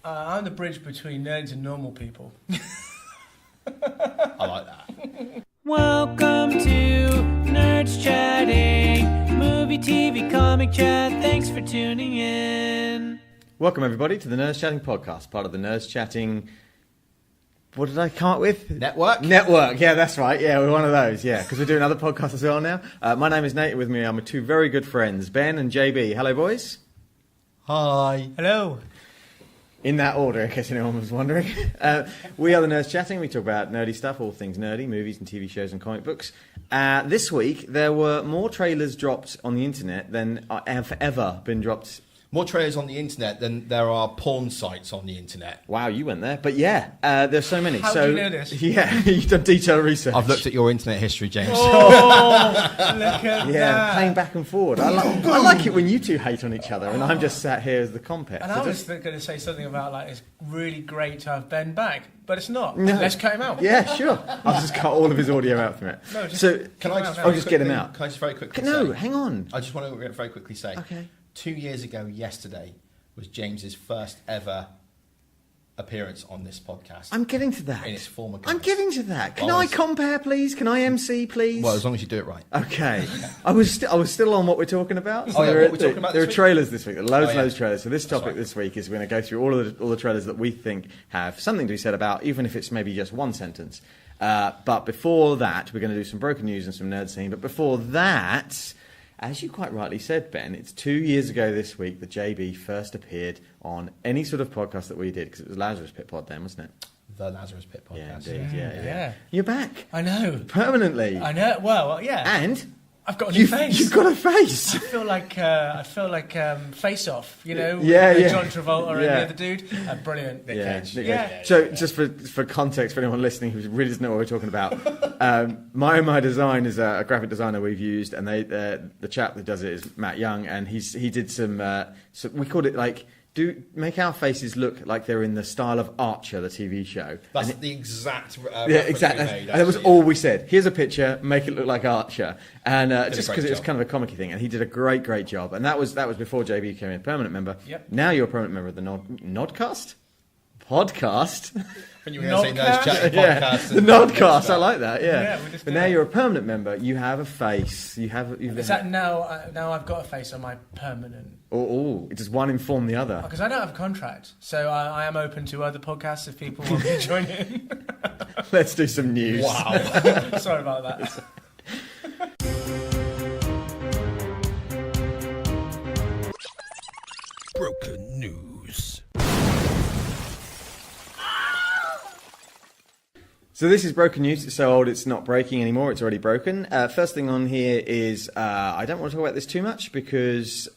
I'm the bridge between nerds and normal people. I like that. Welcome to Nerdschatting, movie, TV, comic chat. Thanks for tuning in. Welcome everybody to the Nerdschatting podcast, part of the Nerdschatting. What did I come up with? Network? Network, yeah, that's right. Yeah, we're one of those, yeah, because we're doing other podcasts as well now. My name is Nate, and with me are my two very good friends, Ben and JB. Hello, boys. Hi. Hello. In that order, in case anyone was wondering. We are the Nerdschatting. We talk about nerdy stuff, all things nerdy, movies and TV shows and comic books. This week, there were more trailers dropped on the internet than have ever been dropped. More trailers on the internet than there are porn sites on the internet. Wow, you went there. But yeah, there's so many. How so, do you know this? Yeah, you've done detailed research. I've looked at your internet history, James. Oh, look at Yeah, that. playing back and forward. I like it when you two hate on each other, and I'm just sat here as the compet. And I was going to say something about, like, it's really great to have Ben back, but it's not. No. Let's cut him out. Yeah, sure. I'll just cut all of his audio out from it. No, just so Can I just I'll just get him out. Can I just very quickly No, say? hang on. I just want to very quickly say. Okay. 2 years ago yesterday was James's first ever appearance on this podcast. I'm getting to that. In its former I'm guise. getting to that. Can Well, I it's- compare, please? Can I MC, please? Well, as long as you do it right. Okay. I was still on what we're talking about. Oh, yeah, there what are, we're talking about there this are week? trailers this week. There are loads and Oh, yeah. loads of trailers. So this That's topic right. this week is we're going to go through all the trailers that we think have something to be said about, even if it's maybe just one sentence. But before that, we're going to do some broken news and some Nerdscene. But before that, as you quite rightly said, Ben, it's 2 years ago this week that JB first appeared on any sort of podcast that we did, because it was Lazarus Pit Pod then, wasn't it? The Lazarus Pit podcast. Yeah, indeed. Yeah. Yeah. You're back. I know. Permanently. I know. Well, yeah. And I've got a new face. you've got a face. I feel like Face Off, you know, Yeah, with yeah. John Travolta and Yeah. the other dude. Brilliant. Nick Yeah, Cage. Nick Yeah. Cage. So, just for context, for anyone listening who really doesn't know what we're talking about, My Design is a graphic designer we've used, and the chap that does it is Matt Young, and he did some we called it like make our faces look like they're in the style of Archer, the TV show. That's And the exact yeah, reference exactly. we made, And that was actually. all we said. Here's a picture, make it look like Archer, and Did a just great because it was job. kind of a comic thing, and he did a great job. And that was before JB became a permanent member. Yep. Now you're a permanent member of the Nodcast podcast. When you were going to say Nodcast? Nerdschatting Yeah, podcast. the and- Nodcast. I like that. Yeah, Yeah. we just But did now it. you're a permanent member. You have a face. You've Is that now I've got a face on my permanent? Oh, does one inform the other? Because I don't have a contract, so I am open to other podcasts if people want me to join in. Let's do some news. Wow. Sorry about that. Broken news. So this is broken news. It's so old it's not breaking anymore. It's already broken. First thing on here is I don't want to talk about this too much because,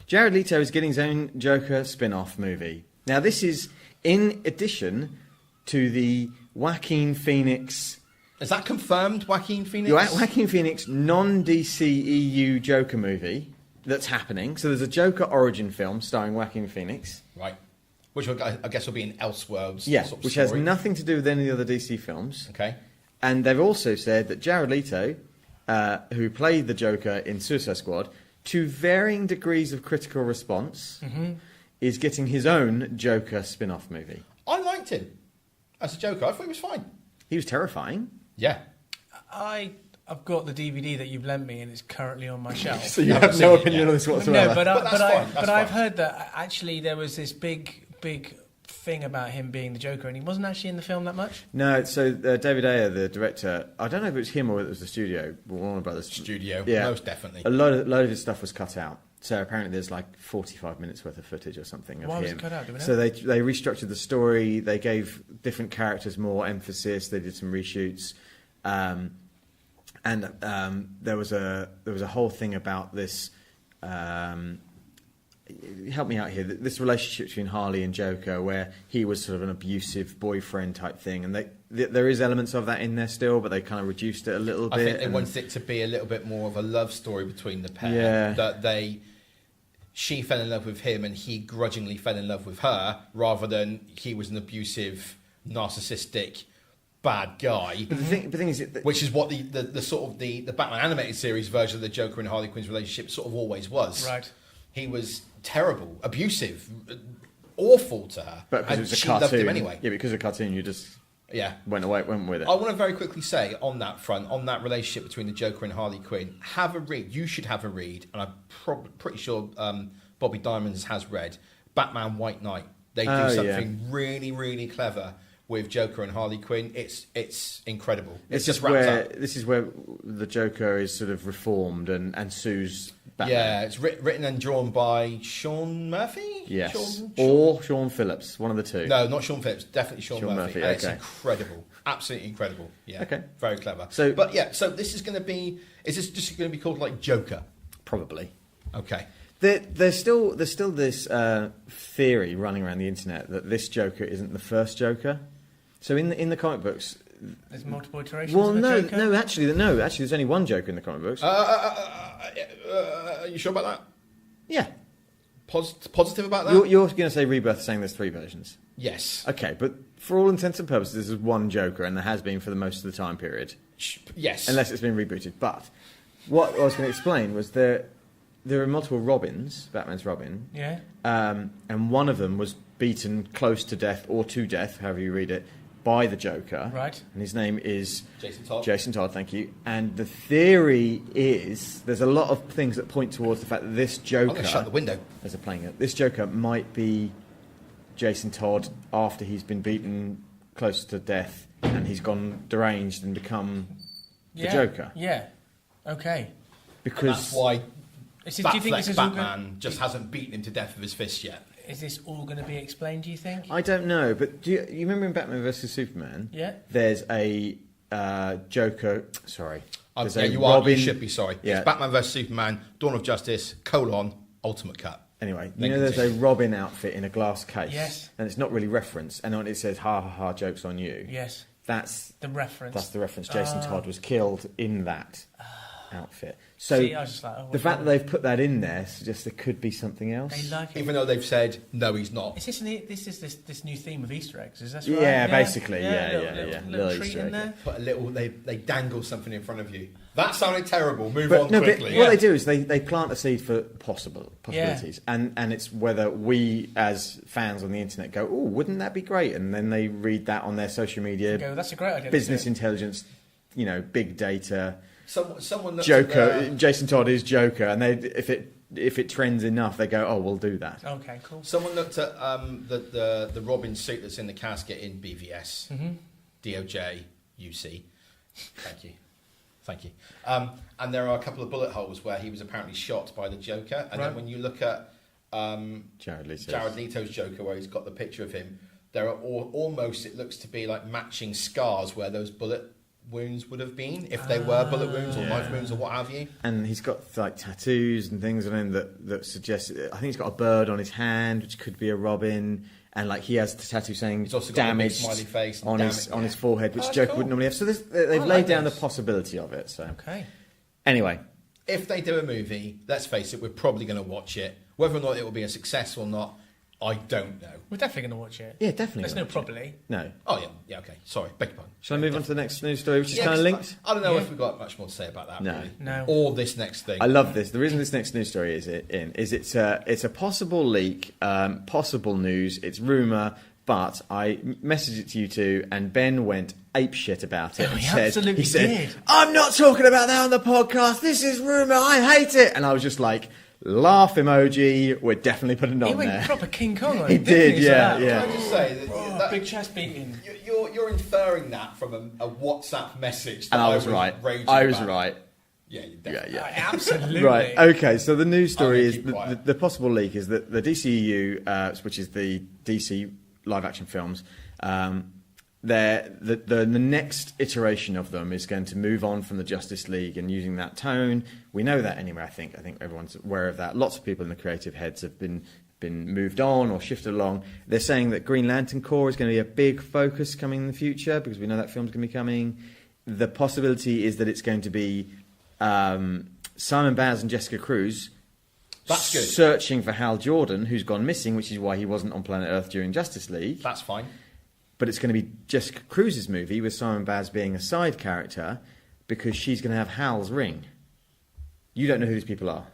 Jared Leto is getting his own Joker spin-off movie. Now this is in addition to the Joaquin Phoenix... Is that confirmed, Joaquin Phoenix? Joaquin Phoenix non-DC EU Joker movie that's happening. So there's a Joker origin film starring Joaquin Phoenix. Right. Which I guess will be an Elseworlds Yeah, sort of which story. has nothing to do with any of the other DC films. Okay. And they've also said that Jared Leto, who played the Joker in Suicide Squad, to varying degrees of critical response, is getting his own Joker spin-off movie. I liked him as a Joker. I thought he was fine. He was terrifying. Yeah. I've got the DVD that you've lent me, and it's currently on my shelf. So you haven't have no seen it opinion yet. on this whatsoever. No, but that's fine, that's I've fine. heard that actually there was this big thing about him being the Joker, and he wasn't actually in the film that much. No, so David Ayer, the director, I don't know if it was him or it was the studio, Warner Brothers. Studio. Yeah. Most definitely. A load of his stuff was cut out. So apparently there's like 45 minutes worth of footage or something of Why was him. it cut out? Do we know? So they restructured the story. They gave different characters more emphasis. They did some reshoots, and there was a whole thing about this. Help me out here. This relationship between Harley and Joker, where he was sort of an abusive boyfriend type thing, and there is elements of that in there still, but they kind of reduced it a little bit. I think they and- wanted it to be a little bit more of a love story between the pair. Yeah. That she fell in love with him and he grudgingly fell in love with her, rather than he was an abusive, narcissistic, bad guy. But the thing is, Which is what the sort of the Batman animated series version of the Joker and Harley Quinn's relationship sort of always was. Right. He was terrible, abusive, awful to her. But because and it was a she cartoon. loved him anyway. Yeah, because of a cartoon, you just went with it. I want to very quickly say on that front, on that relationship between the Joker and Harley Quinn, have a read. You should have a read, and I'm pretty sure Bobby Diamonds has read Batman White Knight. They do something really, really clever with Joker and Harley Quinn. It's incredible. It's just just where up. this is where the Joker is sort of reformed and sues Batman. Yeah, it's written and drawn by Sean Murphy. Yes, or Sean Phillips, one of the two. No, not Sean Phillips. Definitely Sean Murphy. And it's okay. incredible, absolutely incredible. Yeah, Okay. very clever. So this is going to be. Is this just going to be called like Joker? Probably. Okay. There's still this theory running around the internet that this Joker isn't the first Joker. So in the comic books, there's multiple iterations. well, of the Joker? no, actually, there's only one Joker in the comic books. Are you sure about that? Yeah, Positive about that? you're going to say Rebirth, saying there's 3 versions. Yes. Okay, but for all intents and purposes, there's one Joker, and there has been for the most of the time period, Yes. unless it's been rebooted. But what I was going to explain was there are multiple Robins, Batman's Robin. Yeah. And one of them was beaten close to death or to death, however you read it, by the Joker. Right. And his name is Jason Todd. Thank you. And the theory is there's a lot of things that point towards the fact that this Joker. I'm going to shut the window. As a playing it, this Joker might be Jason Todd after he's been beaten close to death and he's gone deranged and become the Joker. Yeah. Okay. Because And that's why Do you think this is all Batman just hasn't beaten him to death with his fist yet. Is this all going to be explained, do you think? I don't know, but do you remember in Batman vs Superman? Yeah. There's a Joker. Sorry. There's a You Robin. should be sorry. Yeah. It's Batman vs Superman, Dawn of Justice, Ultimate Cut. Anyway, Then there's a continue. Robin outfit in a glass case. Yes. And it's not really referenced, and on it says "ha ha ha" jokes on you. Yes. That's The reference. That's the reference. Jason Todd was killed in that outfit. So See, I was just like, oh, the fact that they've put that in there suggests there could be something else. They like it. Even though they've said no, he's not. Is this new theme of Easter eggs? Is that right? Yeah, basically, Little Little treat Easter in egg. there. Put a little. They dangle something in front of you. That sounded terrible. Move But on no, quickly. but what they do is they plant a seed for possibilities, Yeah. and it's whether we as fans on the internet go, oh, wouldn't that be great? And then they read that on their social media, Go, that's a great idea. business intelligence, big data. Someone looked Joker, at Jason Todd is Joker, and if it trends enough, they go, oh, we'll do that. Okay, cool. Someone looked at the Robin suit that's in the casket in BVS, DOJ, UC. Thank you. And there are a couple of bullet holes where he was apparently shot by the Joker. And then when you look at Jared Leto's Joker, where he's got the picture of him, there are almost, it looks to be like matching scars where those bullet wounds would have been, if they were bullet wounds or knife wounds or what have you. And he's got like tattoos and things on him that suggest. I think he's got a bird on his hand, which could be a Robin, and like he has the tattoo saying He's also got damaged a big smiley face and on damage, his forehead, which Oh, that's Joker cool. wouldn't normally have. So they've I laid like down this. the possibility of it. So Okay. anyway, If they do a movie, let's face it, we're probably going to watch it. Whether or not it will be a success or not, I don't know. We're definitely going to watch it. yeah, definitely. There's no probably. No. Oh, yeah, okay. Sorry, beg your pardon. Shall I move on to the next news story, which is Yeah, kind of 'cause linked? I don't know Yeah. if we've got much more to say about that, No. really. No. Or this next thing. I love this. The reason this next news story is it's a possible leak, possible news. It's rumor, but I messaged it to you two, and Ben went apeshit about it. Oh, And he said, absolutely he said, did. "I'm not talking about that on the podcast. This is rumor. I hate it." And I was just like, laugh emoji. We're definitely putting it He on went there. proper King Kong on He it, didn't did, He's yeah, like, yeah. Can I just say that, Oh, that big chest beating. you're inferring that from a WhatsApp message. That And I was right. raging I was about. right. Yeah, you Yeah, definitely. yeah. Absolutely. Right. Okay. So the news story I'm is gonna keep quiet. the possible leak is that the DCEU, which is the DC live action films, the next iteration of them is going to move on from the Justice League and using that tone. We know that anyway. I think everyone's aware of that. Lots of people in the creative heads have been moved on or shifted along. They're saying that Green Lantern Corps is going to be a big focus coming in the future because we know that film's going to be coming. The possibility is that it's going to be Simon Baz and Jessica Cruz That's good. searching for Hal Jordan, who's gone missing, which is why he wasn't on Planet Earth during Justice League. That's fine. But it's going to be Jessica Cruz's movie with Simon Baz being a side character because she's going to have Hal's ring. You don't know who these people are.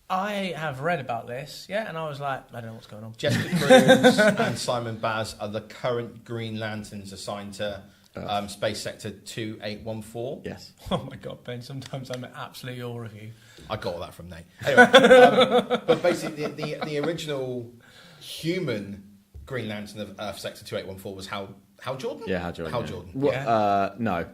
I have read about this, and I was like, I don't know what's going on. Jessica Cruz and Simon Baz are the current Green Lanterns assigned to Space Sector 2814. Yes. Oh my God, Ben! Sometimes I'm in absolute awe of you. I got all that from Nate. Anyway, but basically, the original human Green Lantern of Earth Sector 2814 was Hal Jordan. Yeah, Hal Jordan. Hal yeah. Jordan. Well, no.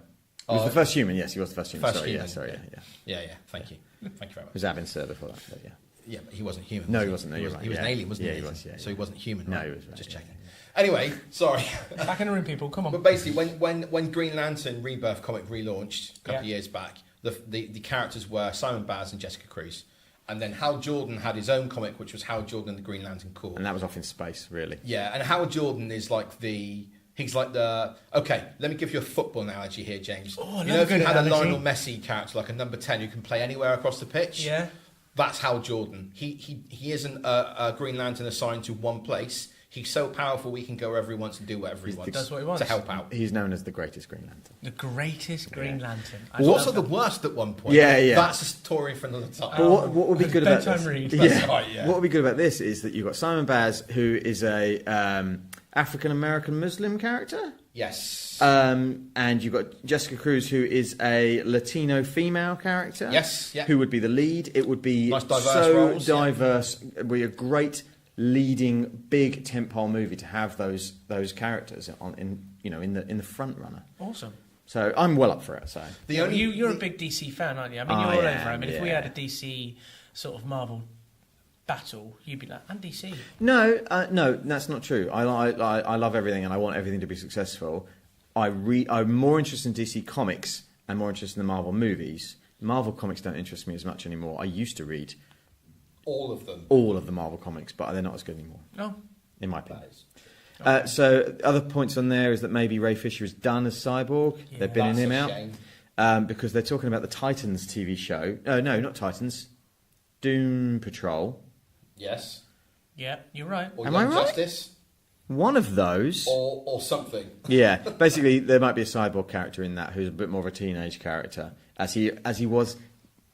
He was the first human. Yes, he was the first human. First sorry, human. Yeah. Yeah. Thank you very much. He was Avin Sir before that. But yeah. Yeah, but he wasn't human. No, was he wasn't. No, he you're was, right. he was an alien, wasn't he? Yeah, he was. Yeah, so he wasn't human. No, Right? he was. Right, Just yeah. checking. Anyway, sorry. Back in the room, people. Come on. But basically, when Green Lantern Rebirth comic relaunched a couple of Yeah. years back, the characters were Simon Baz and Jessica Cruz. And then Hal Jordan had his own comic, which was Hal Jordan and the Green Lantern Corps. And that was off in space, really. Yeah, and Hal Jordan is like he's like the... Okay, let me give you a football analogy here, James. Oh, you know if you good had a analogy. Lionel Messi character, like a number 10 who can play anywhere across the pitch? Yeah. That's Hal Jordan. He isn't a Green Lantern assigned to one place. He's so powerful he can go wherever he wants and do whatever he wants. Does what he wants. To help out. He's known as the greatest Green Lantern. The greatest Green Lantern. Also the worst at one point. Yeah. That's a story for another time. But what would be good about bedtime this? read. That's right, yeah. What would be good about this is that you've got Simon Baz, who is a African American Muslim character. Yes. And you've got Jessica Cruz, who is a Latino female character. Yes, yeah. Who would be the lead. It would be Nice diverse so roles, yeah. diverse. It would be a great leading big tentpole movie to have those characters in the front runner. Awesome. So I'm well up for it. So You're a big DC fan, aren't you? I mean, you're all over. I mean, if we yeah. had a DC sort of Marvel battle, you'd be like, I'm DC. No, that's not true. I love everything and I want everything to be successful. I'm more interested in DC comics and more interested in the Marvel movies. Marvel comics don't interest me as much anymore. I used to read all of them. all of the Marvel comics, but they're not as good anymore, No. in my opinion. That is. So other points on there is that maybe Ray Fisher is done as Cyborg. Yeah. They're binning That's him a out. shame. Because they're talking about the Titans TV show. No, not Titans. Doom Patrol. Yes. Yeah, you're right. Or Am Young I right? Justice. One of those. Or something. Yeah, basically there might be a cyborg character in that who's a bit more of a teenage character, as he was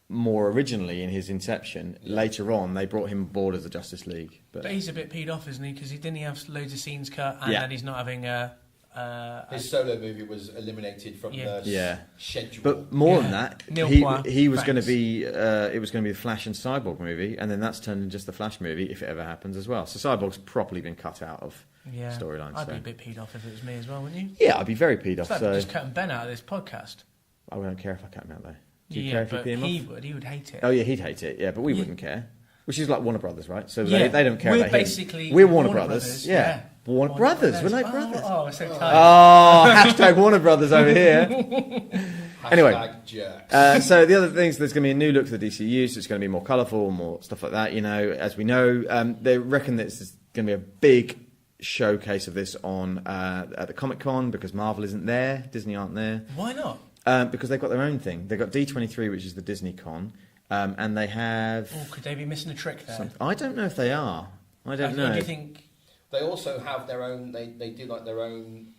more originally in his inception. Later on, they brought him aboard as the Justice League. But he's a bit peed off, isn't he? Because didn't he have loads of scenes cut, and Yeah. then he's not having a. His solo movie was eliminated from the Yeah. schedule. But more Yeah. than that, Neil he Poir, was going to thanks. be it was going to be the Flash and Cyborg movie, and then that's turned into just the Flash movie if it ever happens as well. So Cyborg's properly been cut out of storylines. I'd so. be a bit peed off if it was me as well, wouldn't you? Yeah, I'd be very peed It's off. like So just cutting Ben out of this podcast. I don't care if I cut him out though. Do you Yeah, care if you but pee him he off? would. He would hate it. Oh yeah, he'd hate it. Yeah, but we Yeah. wouldn't care. Which is like Warner Brothers, right? So Yeah. they don't care We're about him. basically We're Warner Brothers. Yeah. Warner Warner Brothers. We're like brothers. Oh, we're so tight. Oh, hashtag Warner Brothers over here. Anyway. Hashtag jerks. So the other things, there's going to be a new look to the DCU, so it's going to be more colourful, more stuff like that. You know, as we know, they reckon that this is going to be a big showcase of this on at the Comic Con because Marvel isn't there, Disney aren't there, Why not? because they've got their own thing. They've got D23, which is the Disney Con, and they have. Oh, could they be missing a trick there? I don't know if they are. I don't know. Do you think? They also have their own. They do like their own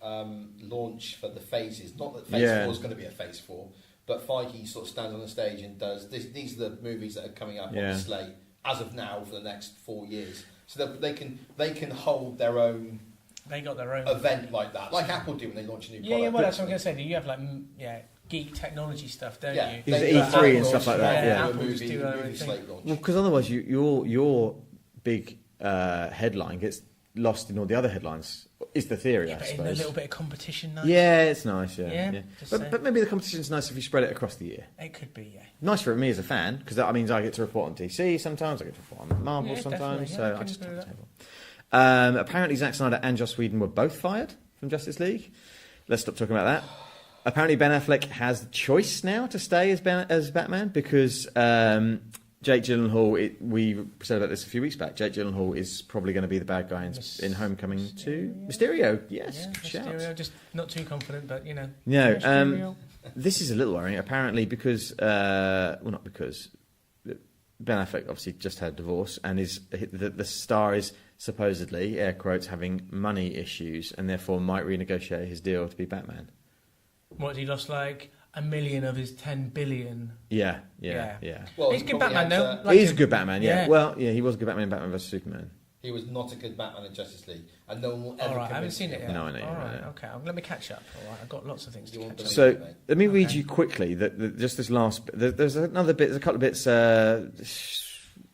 launch for the phases. Not that Phase 4 is going to be a Phase 4, but Feige sort of stands on the stage and does this. These are the movies that are coming up on the slate as of now for the next 4 years. So that they can hold their own. They got their own event like that, like Apple do when they launch a new product. Yeah, well, that's what I'm going to say. Do you have like geek technology stuff, don't Yeah, you? Is they it do E3 Apple and stuff like that? Yeah, Yeah. Apple just do their own movie thing. slate launch. Well, because otherwise your big headline gets lost in all the other headlines. Is the theory, Yeah, I but in a suppose. little bit of competition, nice. Yeah, it's nice. Yeah, Yeah, yeah. just saying. But maybe the competition's nice if you spread it across the year. It could be, yeah. Nice for me as a fan because that means I get to report on DC sometimes. I get to report on Marvel Yeah, sometimes. definitely, yeah, So I I can just agree top with table. Apparently, Zack Snyder and Joss Whedon were both fired from Justice League. Let's stop talking about that. Apparently, Ben Affleck has the choice now to stay as Batman because Jake Gyllenhaal. We said about this a few weeks back. Jake Gyllenhaal is probably going to be the bad guy in Homecoming 2. Mysterio, yes, Yeah, good shout. Mysterio, just not too confident, but you know. No, Mysterio. this is a little worrying. Apparently, because not because Ben Affleck obviously just had a divorce, and the star is supposedly, air quotes, having money issues, and therefore might renegotiate his deal to be Batman. What, he lost like 1 million of his 10 billion. Yeah. Well, He's a he good probably Batman, had though. He's a good Batman, yeah. Yeah. Well, yeah, he was a good Batman in Batman vs Superman. He was not a good Batman in Justice League, and no one will ever. All right, I haven't convince seen me it of yet. that. No, I know. All I right, know. okay. Let me catch up. All right, I've got lots of things to You catch won't up. believe So it, mate. let me read Okay. you quickly just this last. There's another bit. There's a couple of bits.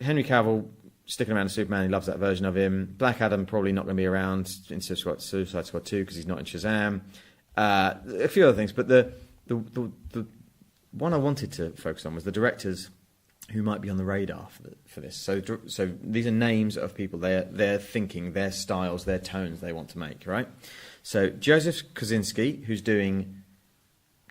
Henry Cavill sticking around as Superman. He loves that version of him. Black Adam probably not going to be around in Suicide Squad 2 because he's not in Shazam. A few other things, but the one I wanted to focus on was the directors who might be on the radar for this. So these are names of people. They're thinking, their styles, their tones they want to make, right? So Joseph Kosinski, who's doing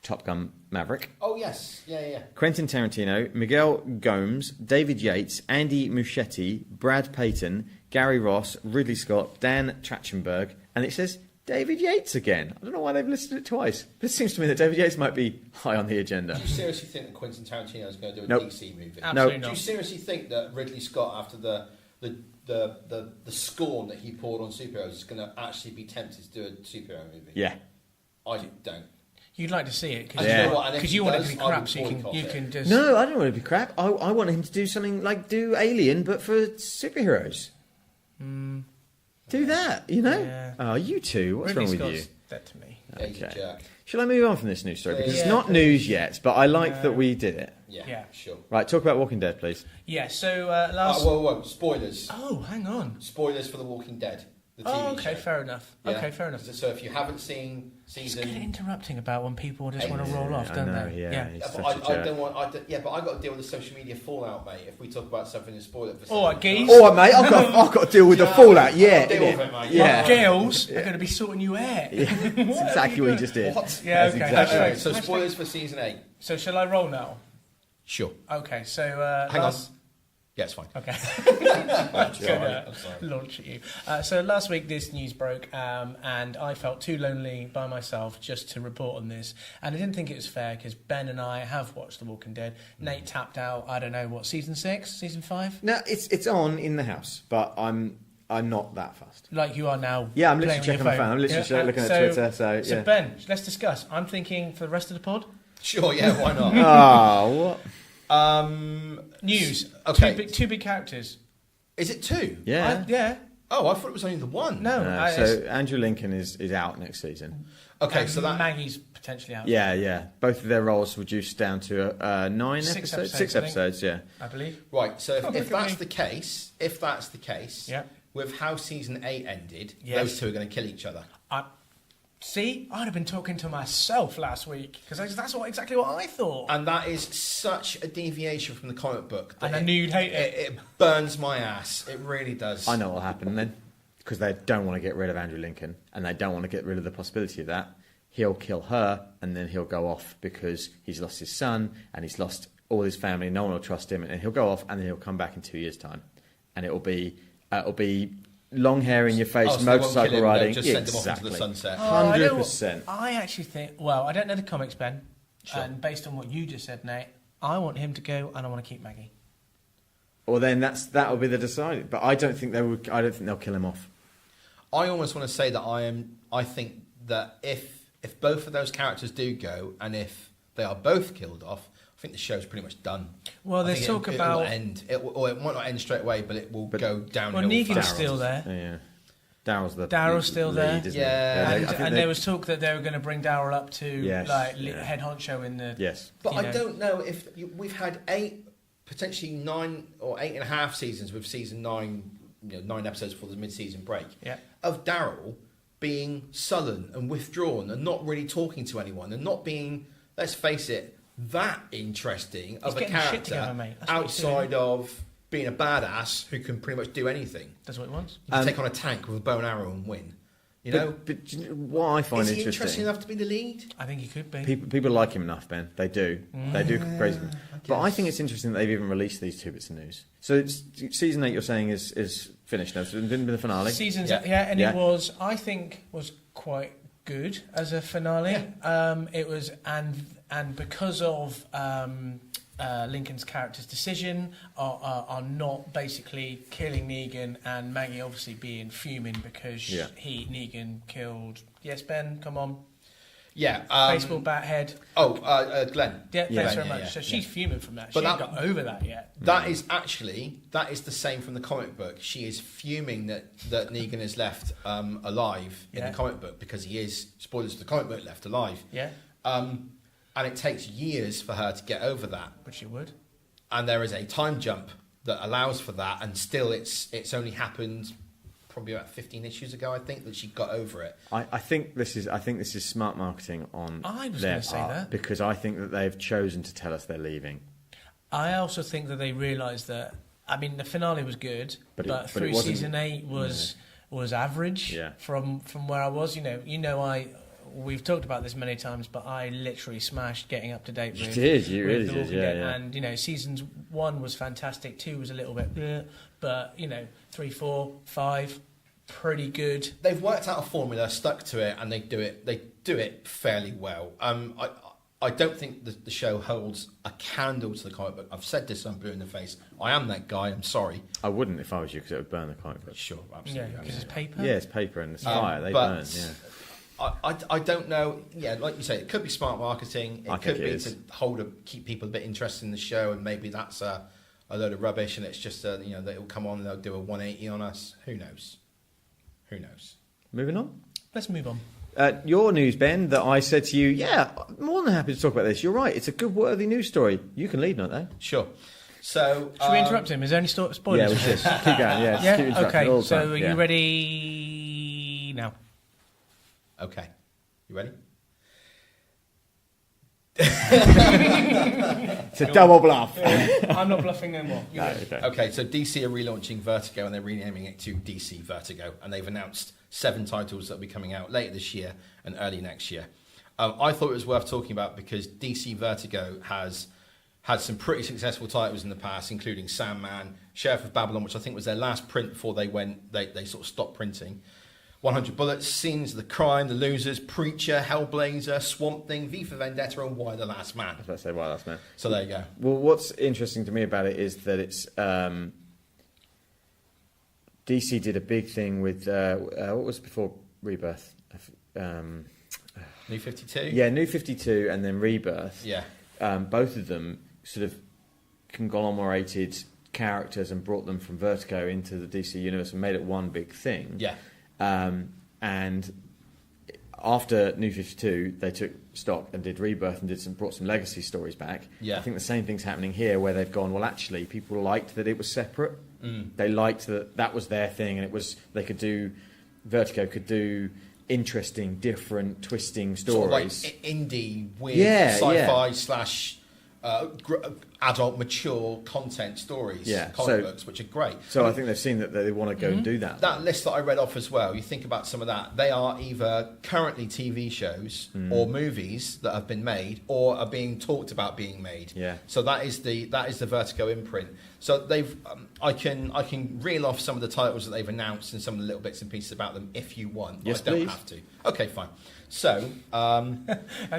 Top Gun Maverick. Oh yes, yeah. Quentin Tarantino, Miguel Gomes, David Yates, Andy Muschietti, Brad Payton, Gary Ross, Ridley Scott, Dan Trachtenberg, and it says David Yates again. I don't know why they've listed it twice. But it seems to me that David Yates might be high on the agenda. Do you seriously think that Quentin Tarantino is going to do a Nope. DC movie? Absolutely Do you not. seriously think that Ridley Scott, after the scorn that he poured on superheroes, is going to actually be tempted to do a superhero movie? Yeah. I don't. You'd like to see it And you know what? And if because he you want it does, to be I will crap, so boycott you it. can just No, I don't want it to be crap. I want him to do something like do Alien, but for superheroes. Do that, you know? Yeah. Oh, you two. What's Ridley wrong Scott's with you? dead to me. Yeah, he's a Okay. jerk. Shall I move on from this news story? Because it's Yeah, not please. news yet, but I like that we did it. Yeah, sure. Right, talk about Walking Dead, please. Yeah. So last. Whoa, spoilers. Oh, hang on. Spoilers for The Walking Dead, the TV Oh, okay, show. fair enough. Yeah. Okay, fair enough. So if you haven't seen It's good at season... interrupting about when people just want to Yeah, roll off, I don't know, they? yeah. He's Yeah, such but a I jerk. don't want. But I got to deal with the social media fallout, mate. If we talk about something and spoil it for All right, someone. geese. All right, mate. I've got to deal with the Yeah, fallout. Yeah, I'll deal innit? with it, mate. Yeah. Girls are going to be sorting you out. That's exactly what he just did. What? Yeah, That's okay. exactly Anyway, Hashtag- so hashtag- spoilers for season 8. So shall I roll now? Sure. Okay, so Hang last... on. Yeah, it's fine. Okay. I'm Gonna sorry. launch at you. So last week this news broke, and I felt too lonely by myself just to report on this. And I didn't think it was fair because Ben and I have watched The Walking Dead. Nate tapped out. I don't know what, season 6, season 5. No, it's on in the house, but I'm not that fast. Like you are now. Yeah, I'm playing literally on checking your my phone. I'm literally Yeah, looking at so- Twitter. So yeah. Ben, let's discuss. I'm thinking for the rest of the pod. Sure, yeah, why not? Oh, what? News. Okay. Two big characters. Is it 2? Yeah. Yeah. Oh, I thought it was only the 1. No. So Andrew Lincoln is out next season. Okay, and so that... Maggie's potentially out. Yeah. Both of their roles reduced down to 9 6 episodes. episodes, 6 I think. episodes, yeah. I believe. Right, so Oh, if look at that's me. the case, Yeah. with how season 8 ended, Yes. those two are going to kill each other. See, I'd have been talking to myself last week because that's exactly what I thought. And that is such a deviation from the comic book. that And I knew you'd hate it. It burns my ass. It really does. I know what'll happen then. Because they don't want to get rid of Andrew Lincoln and they don't want to get rid of the possibility of that. He'll kill her and then he'll go off because he's lost his son and he's lost all his family. No one will trust him. And he'll go off and then he'll come back in 2 years' time. And it'll be long hair in your face, Oh, so they won't motorcycle kill him, riding. they'll just send him off Exactly. into the sunset. Oh, I don't- 100%. I actually think. Well, I don't know the comics, Ben. Sure. And based on what you just said, Nate, I want him to go, and I want to keep Maggie. Well, then that'll be the deciding. But I don't think they'll kill him off. I almost want to say that I think that if both of those characters do go, and if they are both killed off, I think the show's pretty much done. Well, I there's think talk it about. will end. Or it might not end straight away, but it will go down. Well, Negan's still there. Yeah. Daryl's Daryl's still there. lead, isn't Yeah. he? And, I think there was talk that they were going to bring Daryl up to Yes, yeah. head honcho in the. Yes. But you I know. don't know if we've had 8, potentially 9 or 8.5 seasons with season 9, 9 episodes before the mid-season break. Yeah. Of Daryl being sullen and withdrawn and not really talking to anyone and not being, let's face it, that interesting of a getting shit character together, mate. That's what he's outside of being a badass who can pretty much do anything. That's what he wants. He can take on a tank with a bow and arrow and win. You know? But do you know what I find Is he interesting? interesting enough to be the lead? I think he could be. People like him enough, Ben. They do. They do praise him. But I guess. think it's interesting that they've even released these 2 bits of news. So season 8, you're saying, is finished now. So it's been the finale. Seasons, Yeah. and Yeah. it was, I think, was quite good as a finale. It was, and because of Lincoln's character's decision on not basically killing Negan, and Maggie obviously being fuming because Negan killed. Yes, Ben, come on. Yeah. Baseball bat head. Glenn. Yeah, Yeah, thanks very yeah, much. yeah, So she's fuming from that. But She ain't that- got over that yet. That is the same from the comic book. She is fuming that Negan is left alive in Yeah. the comic book because he is, spoilers for the comic book, left alive. Yeah, And it takes years for her to get over that. but she would. And there is a time jump that allows for that, and still it's only happened probably about 15 issues ago, I think, that she got over it. I think this is smart marketing on I was their gonna say part, that. because I think that they've chosen to tell us they're leaving. I also think that they realised that. I mean, the finale was good, But but, it through wasn't- season 8 was average. Yeah. From where I was, we've talked about this many times, but I literally smashed getting up to date. You with, did, you with really The did, Walking yeah, Dead. yeah. And seasons 1 was fantastic, 2 was a little bit, bleh, but 3, 4, 5, pretty good. They've worked out a formula, stuck to it, and they do it fairly well. I don't think the show holds a candle to the comic book. I've said this, I'm blue in the face. I am that guy, I'm sorry. I wouldn't if I was you, because it would burn the comic book. Sure, Yeah, absolutely. because it's paper. Yeah, it's paper and it's fire. They but burn. Yeah. I don't know. Yeah, like you say, it could be smart marketing. I It think could it be is. to keep people a bit interested in the show, and maybe that's a load of rubbish, and it's just that it'll come on and they'll do a 180 on us. Who knows? Who knows? Moving on. Let's move on. Your news, Ben, that I said to you, yeah, I'm more than happy to talk about this. You're right. It's a good, worthy news story. You can lead, not they? Sure. So Should we interrupt him? Is there any spoilers? Yeah, we for should. this? Keep going. Yeah, just keep Yeah. interrupting all Okay. the So time. are Yeah. you ready now? Okay. You ready? It's a double bluff. I'm not bluffing no more. You're ready. Okay. Okay, so DC are relaunching Vertigo and they're renaming it to DC Vertigo, and they've announced 7 titles that will be coming out later this year and early next year. I thought it was worth talking about because DC Vertigo has had some pretty successful titles in the past, including Sandman, Sheriff of Babylon, which I think was their last print before they sort of stopped printing. 100 Bullets, Scenes of the Crime, The Losers, Preacher, Hellblazer, Swamp Thing, V for Vendetta, and Why the Last Man. I was about to say, well, that's man. So there you go. Well, what's interesting to me about it is that it's DC did a big thing with what was before Rebirth? New 52? Yeah, New 52 and then Rebirth. Yeah. Both of them sort of conglomerated characters and brought them from Vertigo into the DC universe and made it one big thing. Yeah. And after New 52, they took stock and did Rebirth and brought some legacy stories back. Yeah. I think the same thing's happening here, where they've gone, well, actually, people liked that it was separate. They liked that was their thing, and it was Vertigo could do interesting, different, twisting stories. Sort of like indie, weird, Yeah, sci-fi / adult, mature content stories, Yeah, comic books, which are great. So I think they've seen that they want to go and do that. That list that I read off as well, you think about some of that, they are either currently TV shows or movies that have been made or are being talked about being made. Yeah. So that is the Vertigo imprint. So they've I can reel off some of the titles that they've announced and some of the little bits and pieces about them if you want. Yes, I don't please. have to. Okay, fine. So How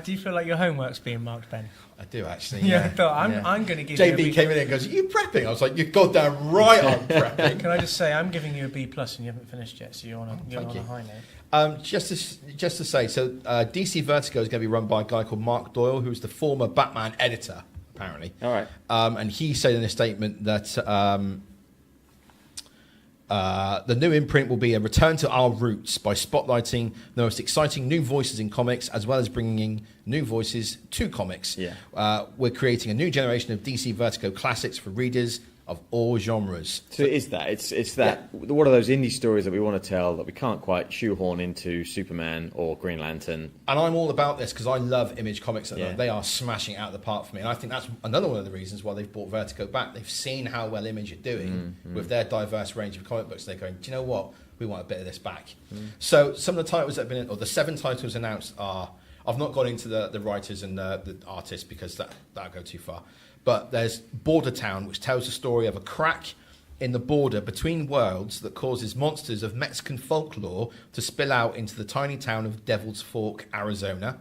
do you feel like your homework's being marked, Ben? I do actually. Yeah, I thought I'm going to give you a JB B. came in and goes, "Are you prepping?" I was like, "You're goddamn right, I'm prepping." Can I just say I'm giving you a B+ and you haven't finished yet, so you're on Thank you. a high note. Just to say, so DC Vertigo is going to be run by a guy called Mark Doyle, who's the former Batman editor, apparently. All right. And he said in a statement that the new imprint will be a return to our roots by spotlighting the most exciting new voices in comics, as well as bringing new voices to comics. Yeah. We're creating a new generation of DC Vertigo classics for readers of all genres. So it is that. It's that. What are those indie stories that we want to tell that we can't quite shoehorn into Superman or Green Lantern? And I'm all about this because I love Image Comics. Yeah. They are smashing it out of the park for me. And I think that's another one of the reasons why they've brought Vertigo back. They've seen how well Image are doing with their diverse range of comic books. They're going, do you know what? We want a bit of this back. So some of the titles that have been, or the 7 titles announced are, I've not gone into the writers and the artists because that'll go too far. But there's Border Town, which tells the story of a crack in the border between worlds that causes monsters of Mexican folklore to spill out into the tiny town of Devil's Fork, Arizona.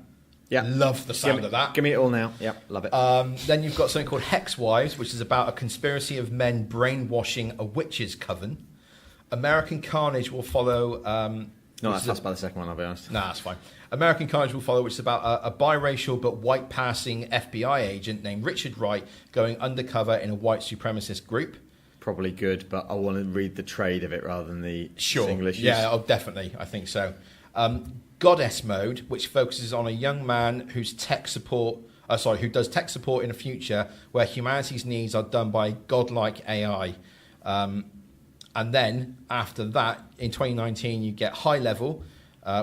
Yeah. Love the sound of that. Give me it all now. Yep, love it. Then you've got something called Hex Wives, which is about a conspiracy of men brainwashing a witch's coven. American Carnage will follow Not that fussed by the second one, I'll be honest. Nah, that's fine. American Carnage will follow, which is about a biracial but white-passing FBI agent named Richard Wright going undercover in a white supremacist group. Probably good, but I want to read the trade of it rather than the English. Yeah, definitely. I think so. Goddess Mode, which focuses on a young man who does tech support in a future where humanity's needs are done by godlike AI. And then, after that, in 2019, you get High Level,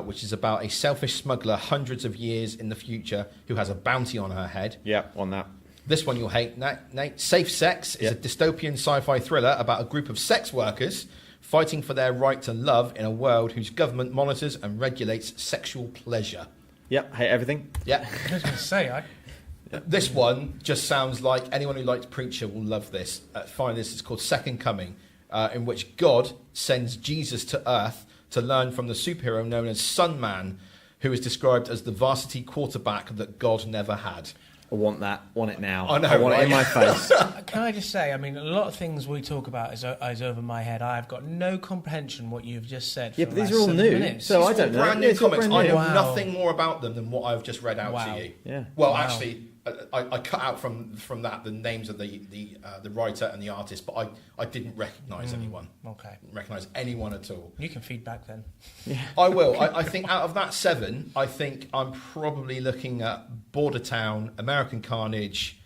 which is about a selfish smuggler hundreds of years in the future who has a bounty on her head. Yeah, on that. This one you'll hate, Nate. Safe Sex is a dystopian sci-fi thriller about a group of sex workers fighting for their right to love in a world whose government monitors and regulates sexual pleasure. Yep, hate everything. Yeah. I was going to say, This one just sounds like anyone who likes Preacher will love this. Find this. It's called Second Coming, in which God sends Jesus to Earth to learn from the superhero known as Sun Man, who is described as the varsity quarterback that God never had. I want that. Want it now. I know, I want right? it in my face. Can I just say, I mean, a lot of things we talk about is over my head. I have got no comprehension what you've just said. Yeah, for but the these last are all 7 new, minutes. so These I are don't know. brand Yeah, new it's all comics. brand I new. know Wow. nothing more about them than what I've just read out Wow. to you. Yeah. Well, Wow. actually, I cut out from that the names of the writer and the artist, but I didn't recognise anyone. Okay. Didn't recognise anyone at all. You can feed back then. I will. I think out of that 7, I think I'm probably looking at Border Town, American Carnage,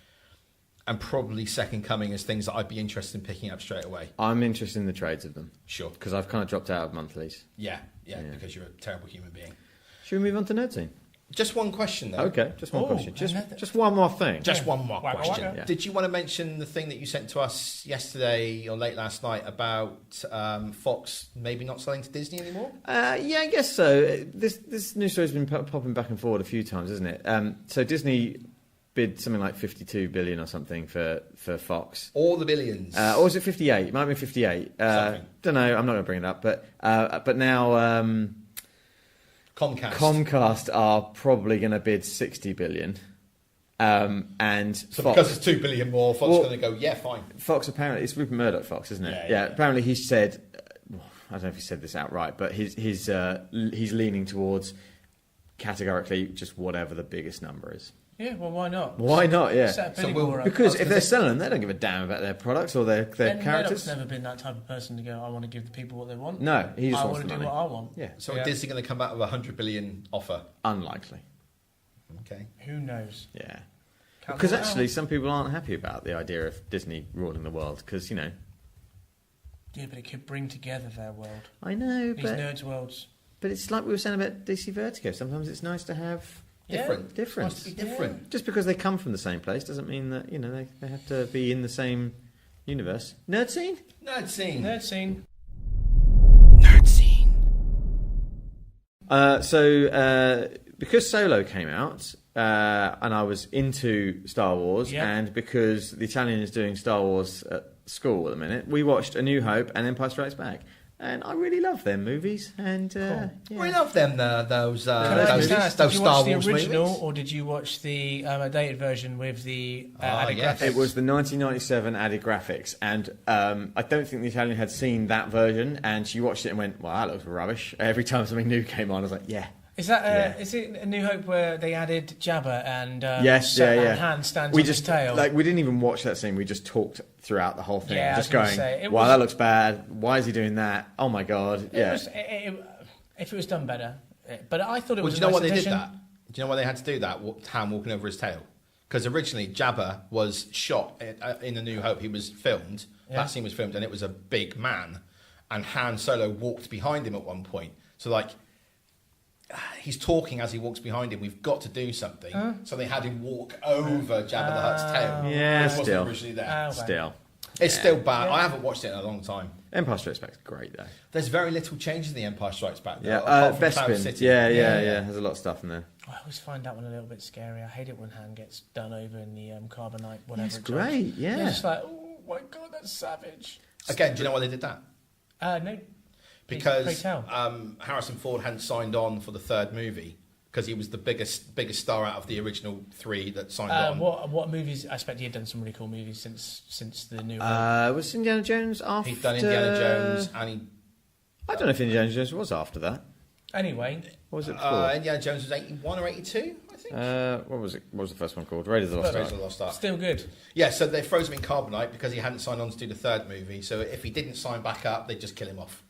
and probably Second Coming as things that I'd be interested in picking up straight away. I'm interested in the trades of them. Sure. Because I've kind of dropped out of monthlies. Yeah, because you're a terrible human being. Should we move on to Nerdscene? Just one question, though. Okay, just one Oh, question. another- Just one more thing. Just one more Wagga, question. wagga. Yeah. Did you want to mention the thing that you sent to us yesterday or late last night about Fox maybe not selling to Disney anymore? Yeah, I guess so. This news story's been popping back and forward a few times, isn't it? So Disney bid something like 52 billion or something for Fox. All the billions. Or was it 58? It might have been 58. Something. Don't know. I'm not going to bring it up. But now Comcast are probably going to bid 60 billion. And so Fox, because it's 2 billion more, Fox is going to go, yeah, fine. Fox apparently, it's Rupert Murdoch Fox, isn't it? Yeah. Apparently he said, I don't know if he said this outright, but he's leaning towards categorically just whatever the biggest number is. Yeah, well, why not? Why not? Yeah. Set a So bidding we'll- war up. Because if they're selling them, they don't give a damn about their products or their And characters. Murdoch's never been that type of person to go, I want to give the people what they want. No, he just I wants want the to do money. what I want. Yeah, So Yeah. is Disney going to come out with a 100 billion offer? unlikely. Okay. Who knows? Yeah. Can't Because rule it actually, out. some people aren't happy about the idea of Disney ruling the world. Because, Yeah, but it could bring together their world. I know, These but nerds' worlds. it's like we were saying about DC Vertigo. Sometimes it's nice to have Different. difference. Must be different. Just because they come from the same place doesn't mean that they have to be in the same universe. Nerdscene? Nerdscene. Nerdscene. Because Solo came out, and I was into Star Wars, Yeah. and because the Italian is doing Star Wars at school at the minute, we watched A New Hope and Empire Strikes Back. And I really love them movies. And yeah. We love them, those Can I just ask, those did you Star watch the Wars original movies. or did you watch the dated version with the added yes. graphics? It was the 1997 added graphics, and I don't think the Italian had seen that version, and she watched it and went, "Well, that looks rubbish." Every time something new came on, I was like, "Yeah." Is that Yeah. is it A New Hope where they added Jabba and Yes, yeah. and Han stands We on just his tail? we didn't even watch that scene. We just talked throughout the whole thing, Yeah, I just was gonna going, say, it "Wow, was- that looks bad. Why is he doing that? Oh my god!" Yeah. If it was done better, but I thought it Well, was. do you know a nice why they addition. did that? Do you know why they had to do that? Han walking over his tail. Because originally Jabba was shot in A New Hope. He was filmed. Yeah. That scene was filmed, and it was a big man, and Han Solo walked behind him at one point. So like, he's talking as he walks behind him. We've got to do something. So they had him walk over Jabba the Hutt's tail. Yeah, Which wasn't still. originally there. Okay. Still, It's still bad. I haven't watched it in a long time. Empire Strikes Back's great though. There's very little change in The Empire Strikes Back. Though, Yeah, apart from Cloud Bespin. City. Yeah. There's a lot of stuff in there. I always find that one a little bit scary. I hate it when Han gets done over in the carbonite. Whatever. It's it great. does. Yeah. It's just like, oh my god, that's savage. Again, do you know why they did that? No. Pray Because tell. Harrison Ford hadn't signed on for the third movie because he was the biggest star out of the original 3 that signed on. What movies? I expect he had done some really cool movies since the New Hope. Was Indiana Jones after? He'd done Indiana Jones, and he I don't know if Indiana Jones was after that. Anyway, What was it for? Indiana Jones was 81 or 82, I think. What was it? What was the first one called? Raiders of the Lost Raiders Ark. of the Lost Ark. still good. Yeah, so they froze him in carbonite because he hadn't signed on to do the third movie. So if he didn't sign back up, they'd just kill him off.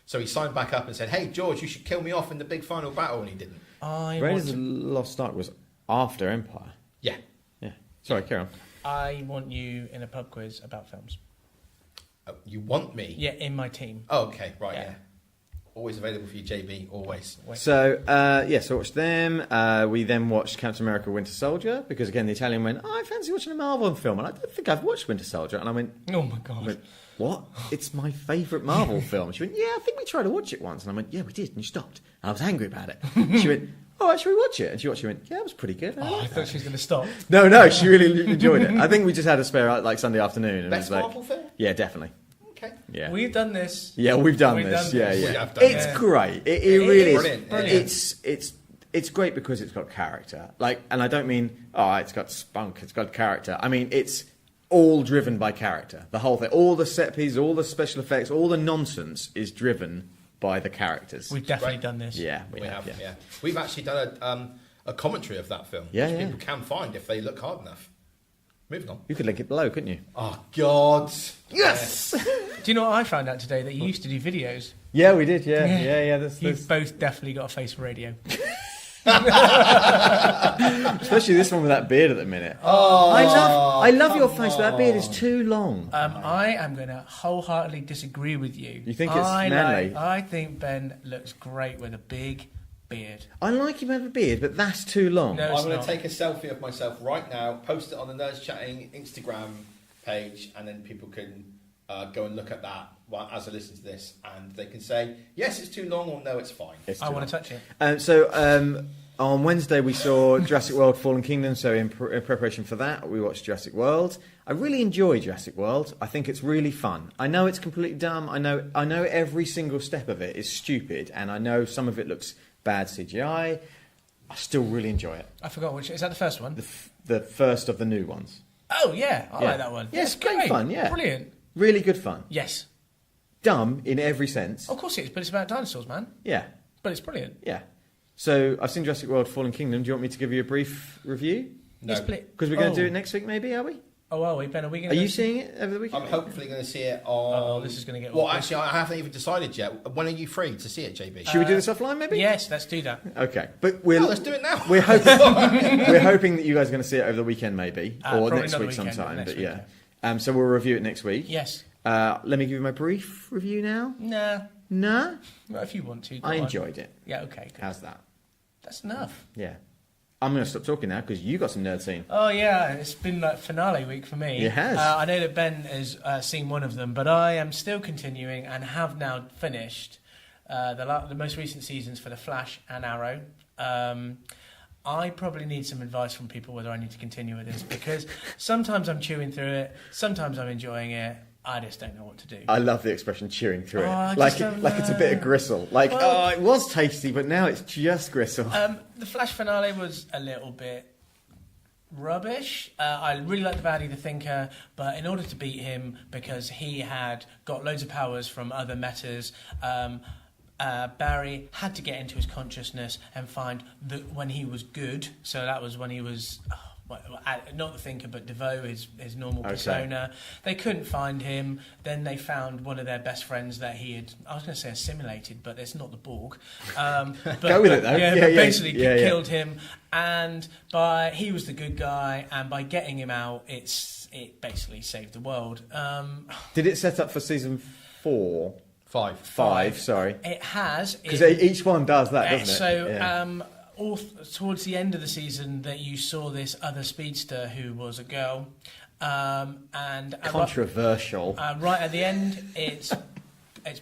So he signed back up and said, "Hey, George, you should kill me off in the big final battle," and he didn't. Raiders of the Lost Ark was after Empire. Yeah. Yeah. Sorry, carry on. I want you in a pub quiz about films. Oh, you want me? Yeah, in my team. Oh, okay, right, Yeah. yeah. Always available for you, JB, always. So, so I watched them. We then watched Captain America Winter Soldier because, again, the Italian went, I fancy watching a Marvel film. And I don't think I've watched Winter Soldier. And I went, Oh, my God. what? It's my favourite Marvel film. She went, yeah, I think we tried to watch it once. And I went, yeah, we did. And you stopped. And I was angry about it. She went, oh, actually, we watch it. And she watched it and went, yeah, it was pretty good. I thought she was going to stop. No, she really enjoyed it. I think we just had a spare, like, Sunday afternoon. And Best it was like, Marvel film? yeah, definitely. Okay. Yeah. We've done this. Yeah, we've done We've this. done Yeah, this. yeah. We have done It's it. great. It It really is is. brilliant. It's great because it's got character. Like, and I don't mean it's got spunk. It's got character. I mean it's all driven by character. The whole thing, all the set pieces, all the special effects, all the nonsense is driven by the characters. We've definitely Right. done this. Yeah, We have, yeah. We've actually done a commentary of that film, Yeah, which yeah. people can find if they look hard enough. Moving on. You could link it below, couldn't you? Oh, God. Yes. Do you know what I found out today? That you used to do videos. Yeah, we did. Yeah. You've That's both definitely got a face for radio. especially this one with that beard at the minute. Oh, I love your face, but that beard is too long. I am going to wholeheartedly disagree with you. You think it's manly? I think Ben looks great with a big beard. I like him having a beard, but that's too long. No. I'm going not. to take a selfie of myself right now, post it on the Nerdschatting Instagram page, and then people can go and look at that as they listen to this, and they can say, yes, it's too long, or no, it's fine. I want to touch it. On Wednesday we saw Jurassic World Fallen Kingdon, so in preparation for that we watched Jurassic World. I really enjoy Jurassic World. I think it's really fun. I know it's completely dumb. I know every single step of it is stupid, and I know some of it looks bad CGI. I still really enjoy it. I forgot which. Is that the first one? The first of the new ones. Oh, yeah. I like that one. Yeah, it's great fun, yeah. Brilliant. Really good fun. Yes. Dumb in every sense. Of course it is, but it's about dinosaurs, man. Yeah. But it's brilliant. Yeah. So I've seen Jurassic World Fallen Kingdon. Do you want me to give you a brief review? No. Yes, please. Because we're going to do it next week, maybe, are we? Oh, are we, Ben? Are we going Are to... you seeing it over the weekend? I'm hopefully going to see it on... Oh, this is going to get Well, awkward. actually, I haven't even decided yet. When are you free to see it, JB? Should we do this offline, maybe? Yes, let's do that. Okay, but let's do it now. We're hoping that you guys are going to see it over the weekend, maybe, or probably next not the week weekend, sometime. next But week, yeah, so we'll review it next week. Yes. Let me give you my brief review now. Nah. No, Well, if you want to. go I on. enjoyed it. Yeah, okay, good. How's that? That's enough. Yeah, I'm going to stop talking now because you got some nerd scene. Oh, yeah, it's been like finale week for me. It has. I know that Ben has seen one of them, but I am still continuing and have now finished the most recent seasons for The Flash and Arrow. I probably need some advice from people whether I need to continue with this because sometimes I'm chewing through it, sometimes I'm enjoying it. I just don't know what to do. I love the expression "chewing through I it," just like don't it's a bit of know. gristle. Like, Well- it was tasty, but now it's just gristle. The Flash finale was a little bit rubbish. I really like the baddie, the Thinker, but in order to beat him, because he had got loads of powers from other metas, Barry had to get into his consciousness and find that when he was good. So that was when he was. Not the Thinker, but DeVoe, his normal persona. They couldn't find him. Then they found one of their best friends that he had, I was going to say assimilated, but it's not the Borg. But, Go with it, though. Yeah, Yeah, but yeah, basically yeah, yeah. killed him. And he was the good guy, and by getting him out, it basically saved the world. Did it set up for season 4? 5. 5, sorry. It has. Because each one does that, doesn't it? So, Yeah. towards the end of the season, that you saw this other speedster who was a girl, and Controversial. right at the end, it's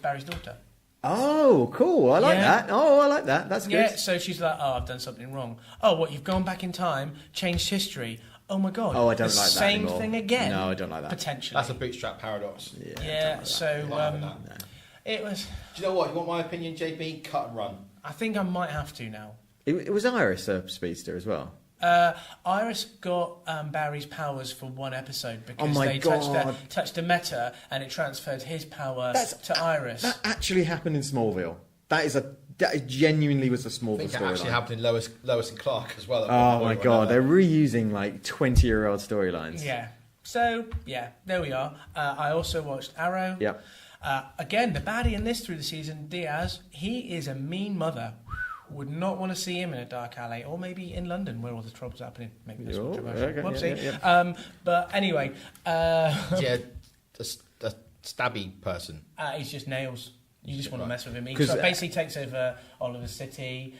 Barry's daughter. Oh, cool. I like Yeah. that. Oh, I like that. That's good. Yeah. So she's like, "Oh, I've done something wrong. Oh, what? You've gone back in time, changed history. Oh my god. Oh, I don't the like that same anymore. thing again. No, I don't like that. Potentially. That's a bootstrap paradox. Yeah. Yeah. So Not having that. it was. Do you know what? You want my opinion, JB? Cut and run. I think I might have to now. It was Iris a speedster as well. Iris got Barry's powers for one episode because Oh my they God. touched a meta and it transferred his power to Iris. That actually happened in Smallville. That genuinely was a small I think it storyline. actually happened in Lois and Clark as well. Oh my god, they're reusing like 20-year-old storylines. Yeah. So, yeah, there we are. I also watched Arrow. Yep. Again, the baddie in this through the season, Diaz, he is a mean mother. Would not want to see him in a dark alley, or maybe in London where all the trouble's happening. Maybe that's controversial. Okay, Whoopsie. yeah. But anyway, Yeah, a stabby person. he's just nails. You just want to mess with him. He 'Cause, basically takes over Oliver's city.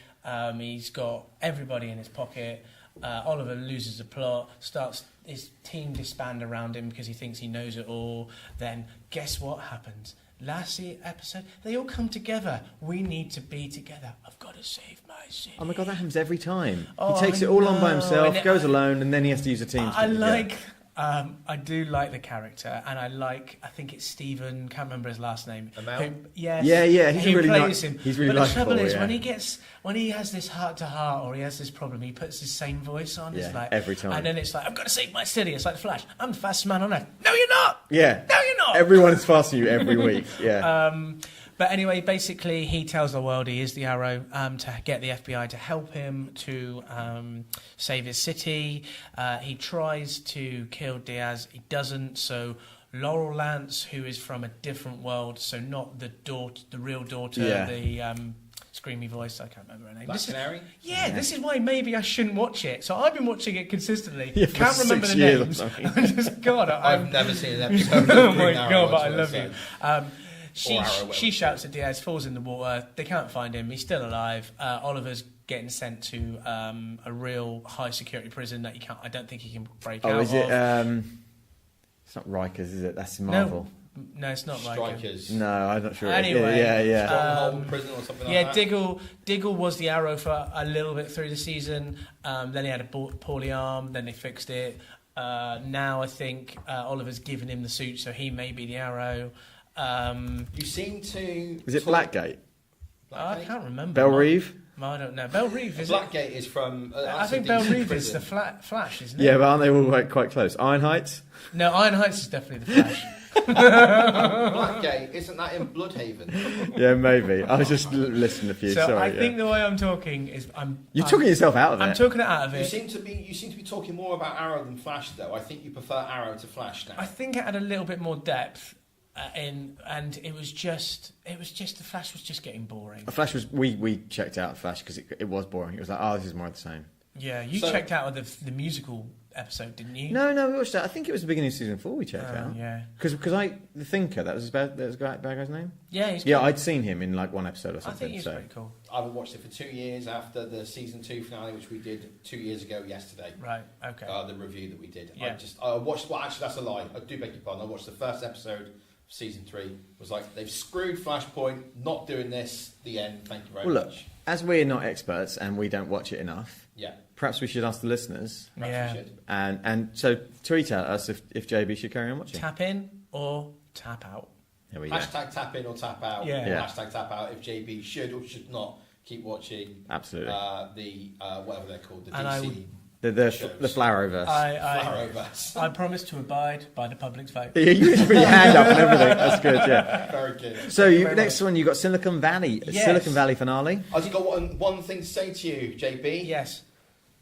He's got everybody in his pocket. Oliver loses the plot, starts his team disband around him because he thinks he knows it all. Then guess what happens? Last episode, they all come together. We need to be together. I've got to save my city. Oh my god, that happens every time. Oh, He takes I it all on by know. himself, And goes alone, and then he has to use a team. I do like the character, and I think it's Stephen, can't remember his last name. Amel? Yes. Yeah, he's he really plays ni- him. he's really But the trouble likeable, is, yeah. when he has this heart-to-heart, or he has this problem, he puts his same voice on. Yeah, It's like, every time. And then it's like, I've got to save my city. It's like the Flash. I'm the fastest man on earth. No, you're not! Yeah. No, you're not! Everyone is faster than you every week. Yeah. But anyway, basically, he tells the world he is the Arrow to get the FBI to help him to save his city. He tries to kill Diaz. He doesn't. So Laurel Lance, who is from a different world, so not the real daughter, Yeah. the screamy voice, I can't remember her name. Black Canary? This is why maybe I shouldn't watch it. So I've been watching it consistently. Yeah, for Can't remember 6 the years or names. something. I'm just, God, I've never seen an episode. oh of my Green Arrow, God, but I that's love what you. said. She Or Arrow, whatever she it's shouts at Diaz, falls in the water. They can't find him. He's still alive. Oliver's getting sent to a real high security prison that I don't think he can break out Oh, is it? of. It's not Rikers, is it? That's Marvel. No, it's not like Strikers. No, I'm not sure. Anyway, Yeah. Stronghold prison or something Yeah, like that. Diggle was the Arrow for a little bit through the season. Then he had a poorly arm. Then they fixed it. Now I think Oliver's given him the suit, so he may be the Arrow. You seem to. Is it talk- Blackgate? I can't remember. Belle Reeve? I don't know. Belle Reeve is it? Blackgate is from. I think Belle Reeve is the Flash, isn't it? Yeah, but aren't they all quite close? Iron Heights? No, Iron Heights is definitely the Flash. Blackgate, isn't that in Bloodhaven? Yeah, maybe. I was just listening to you. So Sorry. I think the way I'm talking is You're talking yourself out of it. I'm talking it out of You it. seem to be talking more about Arrow than Flash, though. I think you prefer Arrow to Flash now. I think it had a little bit more depth and it was just the Flash was just getting boring. Flash was. We checked out Flash because it was boring. It was like, oh, this is more of the same. Yeah, you So- checked out of the musical episode, didn't you? No, we watched that. I think it was the beginning of season 4 we checked out. Yeah. Because the Thinker, that was bad guy's name? Yeah, he's Yeah, cool. I'd seen him in like one episode or I something. think he's so. pretty cool. I haven't watched it for 2 years after the season 2 finale, which we did 2 years ago yesterday. Right, okay. The review that we did. Yeah. I watched. Well, actually, that's a lie. I do beg your pardon. I watched the first episode of season 3. Was like, they've screwed Flashpoint. Not doing this. The end. Thank you very Well, look, much. as we're not experts and we don't watch it enough, Yeah. perhaps we should ask the listeners. Perhaps Yeah. we should. And so tweet at us if JB should carry on watching. Tap in or tap out. There we go. Hashtag tap in or tap out. Yeah. Or Yeah. Hashtag tap out if JB should or should not keep watching. Absolutely. Whatever they're called, the And I DC would- The shows. Floweroverse. Floweroverse. I promise to abide by the public's vote. Yeah, you just put your hand up and everything. That's good, yeah. Very good. So very next one, you got Silicon Valley. Yes. Silicon Valley finale. I've got one thing to say to you, JB. Yes.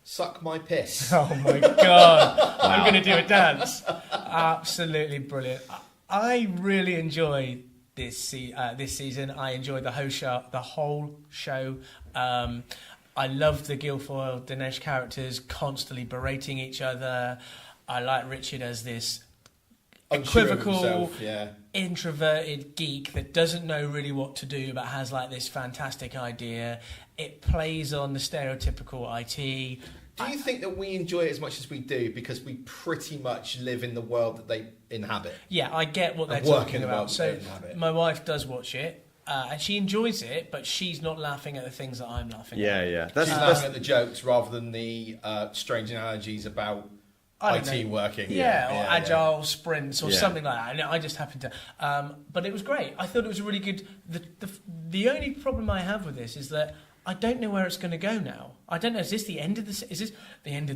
Suck my piss. Oh my God. I'm going to do a dance. Absolutely brilliant. I really enjoyed this season. I enjoyed the whole show. I loved the Guilfoyle Dinesh characters constantly berating each other. I like Richard as this Unsure of equivocal, himself, yeah. introverted geek that doesn't know really what to do but has like this fantastic idea. It plays on the stereotypical IT. Do you think that we enjoy it as much as we do because we pretty much live in the world that they inhabit? Yeah, I get what they're And work talking in the about. world So that they inhabit. my wife does watch it, and she enjoys it, but she's not laughing at the things that I'm laughing at. Yeah. She's laughing at the jokes rather than the strange analogies about I don't IT know. working. Yeah, or agile sprints or Yeah. something like that. And I just happened to... but it was great. I thought it was a really good... The only problem I have with this is that I don't know where it's going to go now. I don't know. Is this the end of the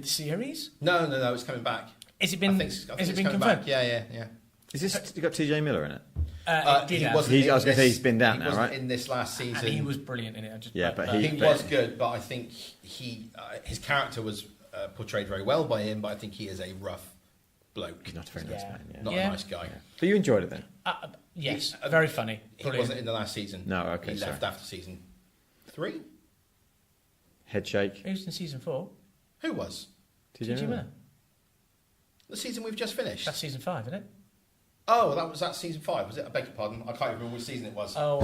series? No, it's coming back. Has it been? I think has it it's been coming confirmed? back. Yeah. Is this you got TJ Miller in it? He he wasn't wasn't. I was going to say he's been down he now, wasn't right? in this last season. And he was brilliant in it. He was good, but I think his character was portrayed very well by him. But I think he is a rough bloke. He's not a very nice man. Yeah. Not a nice guy. But you enjoyed it then? Yes, very funny. He Brilliant. wasn't in the last season. No, okay, He left sorry. after season 3. Head shake. He was in season 4. Who was? Did Did you know? The season we've just finished. That's season 5, isn't it? Oh, that season 5, was it? I beg your pardon. I can't remember which season it was. Oh,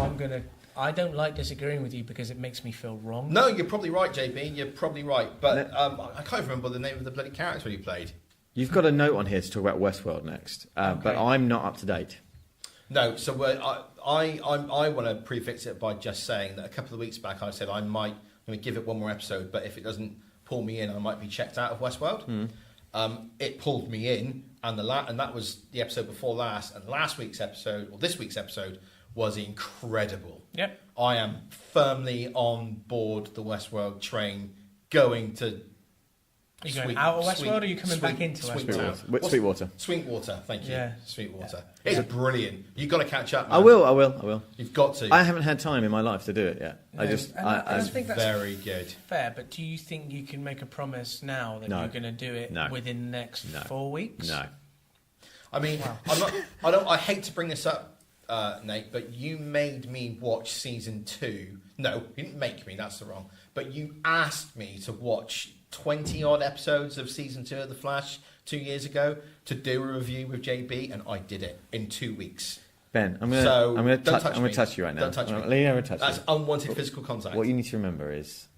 I don't like disagreeing with you because it makes me feel wrong. No, you're probably right, JB. You're probably right. But I can't remember the name of the bloody character he played. You've got a note on here to talk about Westworld next, but I'm not up to date. No, so I want to prefix it by just saying that a couple of weeks back I said I'm going to give it one more episode, but if it doesn't pull me in, I might be checked out of Westworld. It pulled me in, and that was the episode before last, and last week's episode, or this week's episode, was incredible. Yep. I am firmly on board the Westworld train, going to... Are you going out of Westworld, or are you coming back into Westworld? Sweetwater. Sweetwater, thank you. Yeah. Sweetwater. Yeah. It's brilliant. You've got to catch up, man. I will. You've got to. I haven't had time in my life to do it yet. No, I don't think that's very good. fair, but do you think you can make a promise now that No. you're going to do it No. within the next 4 weeks? No. I mean, I hate to bring this up, Nate, but you made me watch season 2. No, you didn't make me, that's the wrong. But you asked me to watch 20 odd episodes of season 2 of The Flash 2 years ago to do a review with JB, and I did it in 2 weeks. Ben, I'm going to touch you right now. Don't touch me. I'm going to touch That's you. unwanted physical contact. What you need to remember is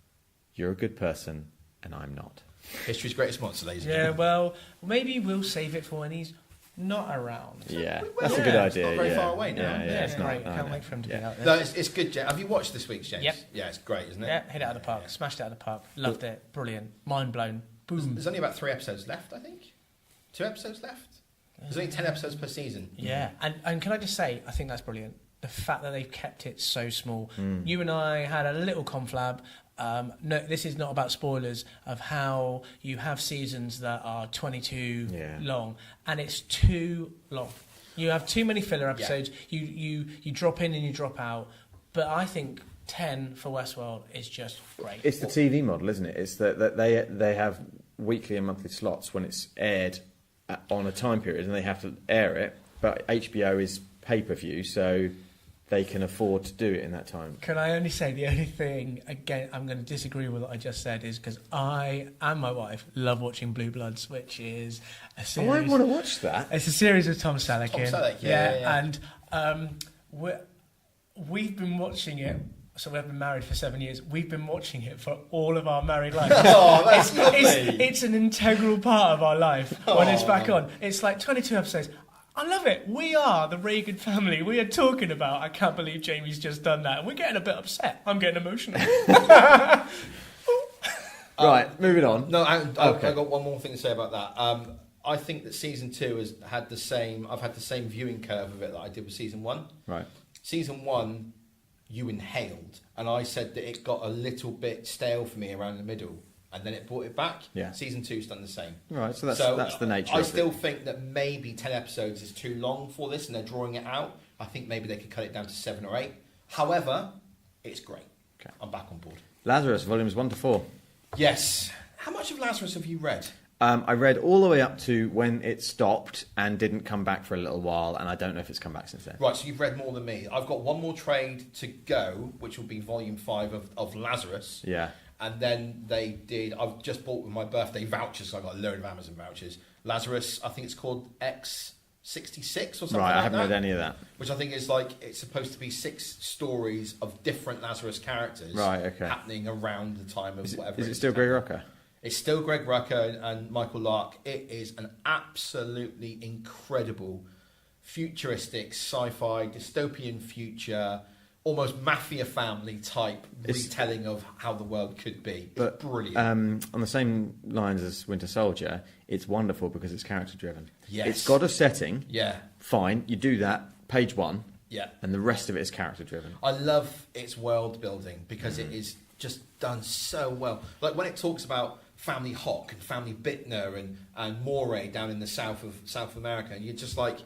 you're a good person and I'm not. History's greatest monster, ladies and Yeah, gentlemen. well, maybe we'll save it for when he's not around. Yeah, Well, that's a yeah, good it's idea. not very yeah. far away now. Yeah, Yeah, it's great. not. Can't wait for him to be out there. No, it's good, James. Have you watched this week's, James? Yep. Yeah, it's great, isn't it? Yeah, hit it out of the park. Yeah. Smashed it out of the park. Loved it. Brilliant. Mind blown. Boom. There's only about 3 episodes left, I think. 2 episodes left? There's only 10 episodes per season. Yeah, and can I just say, I think that's brilliant. The fact that they've kept it so small. Mm. You and I had a little conflab. No, this is not about spoilers of how you have seasons that are 22 long, and it's too long. You have too many filler episodes. Yeah. You drop in and you drop out. But I think 10 for Westworld is just great. It's the TV model, isn't it? It's that they have weekly and monthly slots when it's aired on a time period, and they have to air it. But HBO is pay-per-view, so they can afford to do it in that time. Can I only say the only thing, again, I'm going to disagree with what I just said, is because I and my wife love watching Blue Bloods, which is a series... I want to watch that. It's a series with Tom Selleck Tom in. Selleck, yeah. And we've been watching it, so we've been married for 7 years, we've been watching it for all of our married life. Oh, that's lovely. It's an integral part of our life when it's back on. It's like 22 episodes. I love it. We are the Reagan family. We are talking about, I can't believe Jamie's just done that. And we're getting a bit upset. I'm getting emotional. Right, moving on. No, I've got one more thing to say about that. I think that season 2 has had the same... I've had the same viewing curve of it that I did with season 1. Right. Season 1, you inhaled, and I said that it got a little bit stale for me around the middle, and then it brought it back. Yeah. Season 2's done the same. Right, so that's the nature I of still it. think that maybe 10 episodes is too long for this, and they're drawing it out. I think maybe they could cut it down to 7 or 8. However, it's great. Okay. I'm back on board. Lazarus, volumes 1 to 4. Yes. How much of Lazarus have you read? I read all the way up to when it stopped and didn't come back for a little while, and I don't know if it's come back since then. Right, so you've read more than me. I've got one more trade to go, which will be volume 5 of Lazarus. Yeah. And then I've just bought with my birthday vouchers, so I got a load of Amazon vouchers. Lazarus, I think it's called X66 or something Right, I like haven't that. read any of that. Which I think is it's supposed to be 6 stories of different Lazarus characters. Right, okay. Happening around the time of whatever. Is it still Greg Rucka? It's still Greg Rucka and Michael Lark. It is an absolutely incredible, futuristic, sci-fi, dystopian future, almost mafia family type retelling of how the world could be. It's brilliant. On the same lines as Winter Soldier, it's wonderful because it's character driven. Yes. It's got a setting. Yeah. Fine, you do that, page 1. Yeah. And the rest of it is character driven. I love its world building because it is just done so well. Like when it talks about Family Hock and Family Bittner and Moray down in the south of America, and you're just like,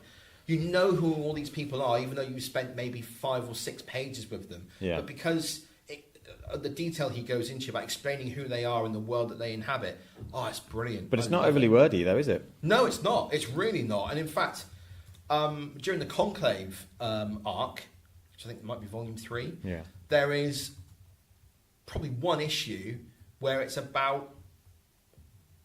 You know who all these people are, even though you spent maybe 5 or 6 pages with them. Yeah. But because the detail he goes into about explaining who they are and the world that they inhabit, it's brilliant. But it's I not love overly it. wordy, though, is it? No, it's not. It's really not. And in fact, during the Conclave arc, which I think might be Volume 3, there is probably one issue where it's about,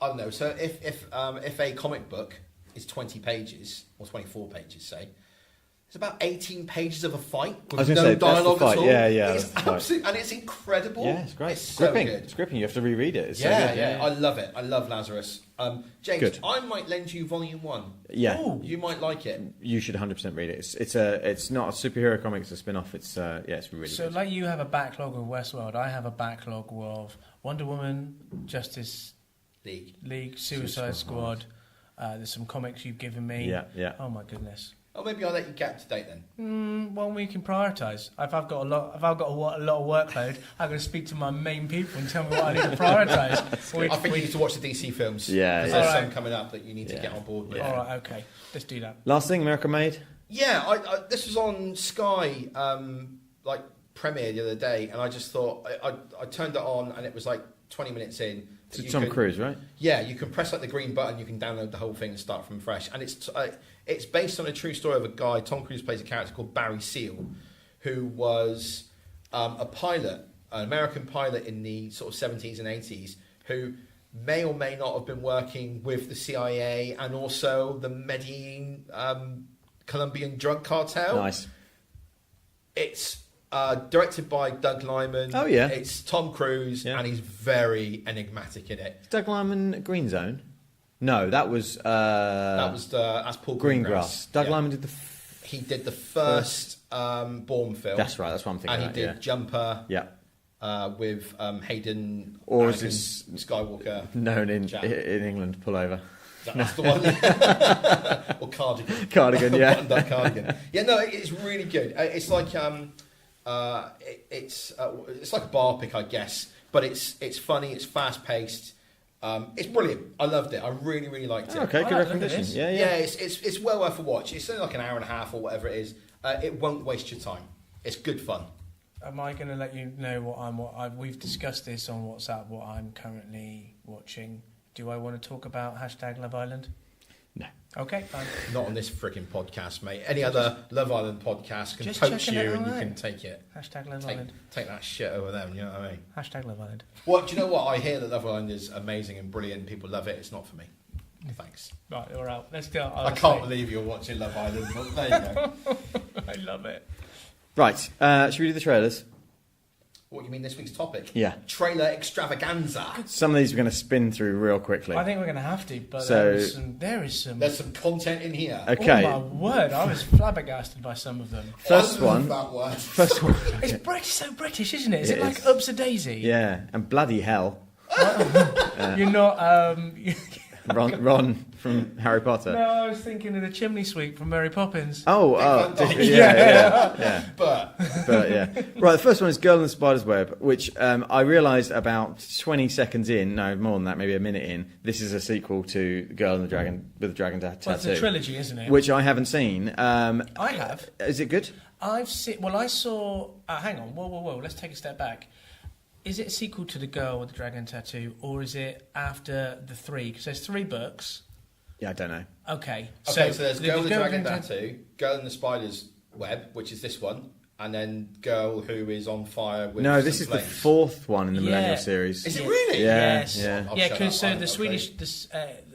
I don't know, so if a comic book is 20 pages, or 24 pages, say, it's about 18 pages of a fight with no dialogue at all. Yeah, it's absolutely, and it's incredible. Yeah, it's great. It's so good. It's gripping. You have to reread it. It's Yeah, so good. yeah, I love it. I love Lazarus. James, Good. I might lend you Volume 1. Yeah. Ooh. You might like it. You should 100% read it. It's not a superhero comic. It's a spin-off. It's really So, good. like you have a backlog of Westworld, I have a backlog of Wonder Woman, Justice League, Suicide Squad. There's some comics you've given me. Yeah. Oh my goodness. Oh, maybe I'll let you get up to date then. Well, we can prioritise. If I've got a lot of workload, I'm going to speak to my main people and tell me what I need to prioritise. I think you need to watch the DC films. Yeah, There's yeah. some coming up that you need to get on board with. All right, okay, let's do that. Last thing, America Made. Yeah, I this was on Sky, premiere the other day, and I just thought I turned it on, and it was like 20 minutes in. It's Tom Cruise, right? Yeah, you can press like the green button, you can download the whole thing and start from fresh. And it's based on a true story of a guy. Tom Cruise plays a character called Barry Seal, who was a pilot, an American pilot in the sort of 70s and 80s, who may or may not have been working with the CIA and also the Medellin Colombian drug cartel. Nice. It's directed by Doug Liman. Oh, yeah. It's Tom Cruise, and he's very enigmatic in it. Is Doug Liman Green Zone? No, that was That's Paul Greengrass. Doug Yeah. Liman did He did the first Bourne film. That's right. That's what I'm thinking. And he about, did Jumper. Yeah. With Hayden Or is Anakin this Skywalker known in Jack. England? Pullover. That's the one. Or Cardigan. Cardigan, yeah. Button-up Cardigan. Yeah, no, it's really good. It's like it's like a bar pick, I guess, but it's funny. It's fast paced. It's brilliant. I loved it. I really, really liked it. Okay, I good like recommendation. looking Yeah, Yeah, it's well worth a watch. It's only like an hour and a half or whatever it is. It won't waste your time. It's good fun. Am I going to let you know we've discussed this on WhatsApp, what I'm currently watching. Do I want to talk about #Love Island? No. Okay, fine. Not on this freaking podcast, mate. Any other Love Island podcast can Just poach checking you it and you out. can take it. #Love Island. Take that shit over them, you know what I mean? #Love Island. Well, do you know what? I hear that Love Island is amazing and brilliant. People love it. It's not for me. Thanks. Right, we're out. Let's do it. I can't believe you're watching Love Island. But there you go. I love it. Right. Should we do the trailers? What, you mean this week's topic? Yeah. Trailer extravaganza. Some of these we're going to spin through real quickly. I think we're going to have to, but So- there is some. There's some content in here. Okay. Oh my word! I was flabbergasted by some of them. First I love one. That word. First one. It's British, so British, isn't it? Is It it like is. Ups a Daisy? Yeah, and bloody hell. You're not. Ron from Harry Potter. No, I was thinking of the chimney sweep from Mary Poppins. Oh, Van Dyke. yeah. But But yeah. Right, the first one is Girl in the Spider's Web, which I realised about 20 seconds in, no, more than that, maybe a minute in, this is a sequel to Girl in the Dragon with the Dragon Tattoo. Well, it's a trilogy, isn't it? Which I haven't seen. I have. Is it good? I've seen. Well, I saw. Hang on. Whoa. Let's take a step back. Is it a sequel to The Girl with the Dragon Tattoo, or is it after the 3? Because there's 3 books. Yeah, I don't know. Okay. so there's Girl in the Dragon Tattoo. Tattoo, Girl in the Spider's Web, which is this one, and then Girl who is on fire with No, some this is the flames. 4th one in the Yeah. Millennial series. Is it really? Yeah, Yes. yeah. I'll Yeah, shut because up so on the it, Swedish,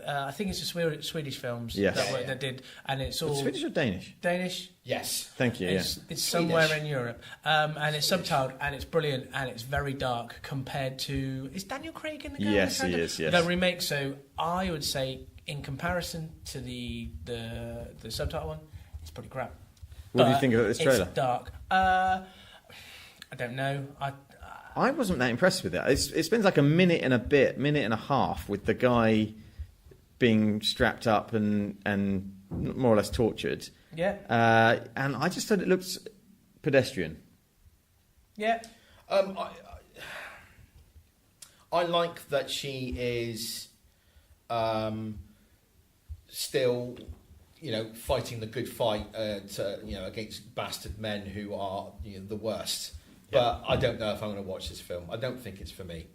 I think it's the Swedish films Yes. that did, and it's all Swedish or Danish? Danish. Yes. Thank you, yeah. It's somewhere in Europe, and it's subtitled, and it's brilliant, and it's very dark compared to. Is Daniel Craig in the Girl Yes, in the he Dragon? is, yes. The remake. So I would say, in comparison to the subtitle one, it's pretty crap. What do you But think of this trailer? It's dark. I don't know. I wasn't that impressed with it. It spends like a minute and a half with the guy being strapped up and more or less tortured. Yeah. And I just thought it looked pedestrian. Yeah. I like that she is still fighting the good fight against bastard men who are the worst. But I don't know if I'm going to watch this film. I don't think it's for me.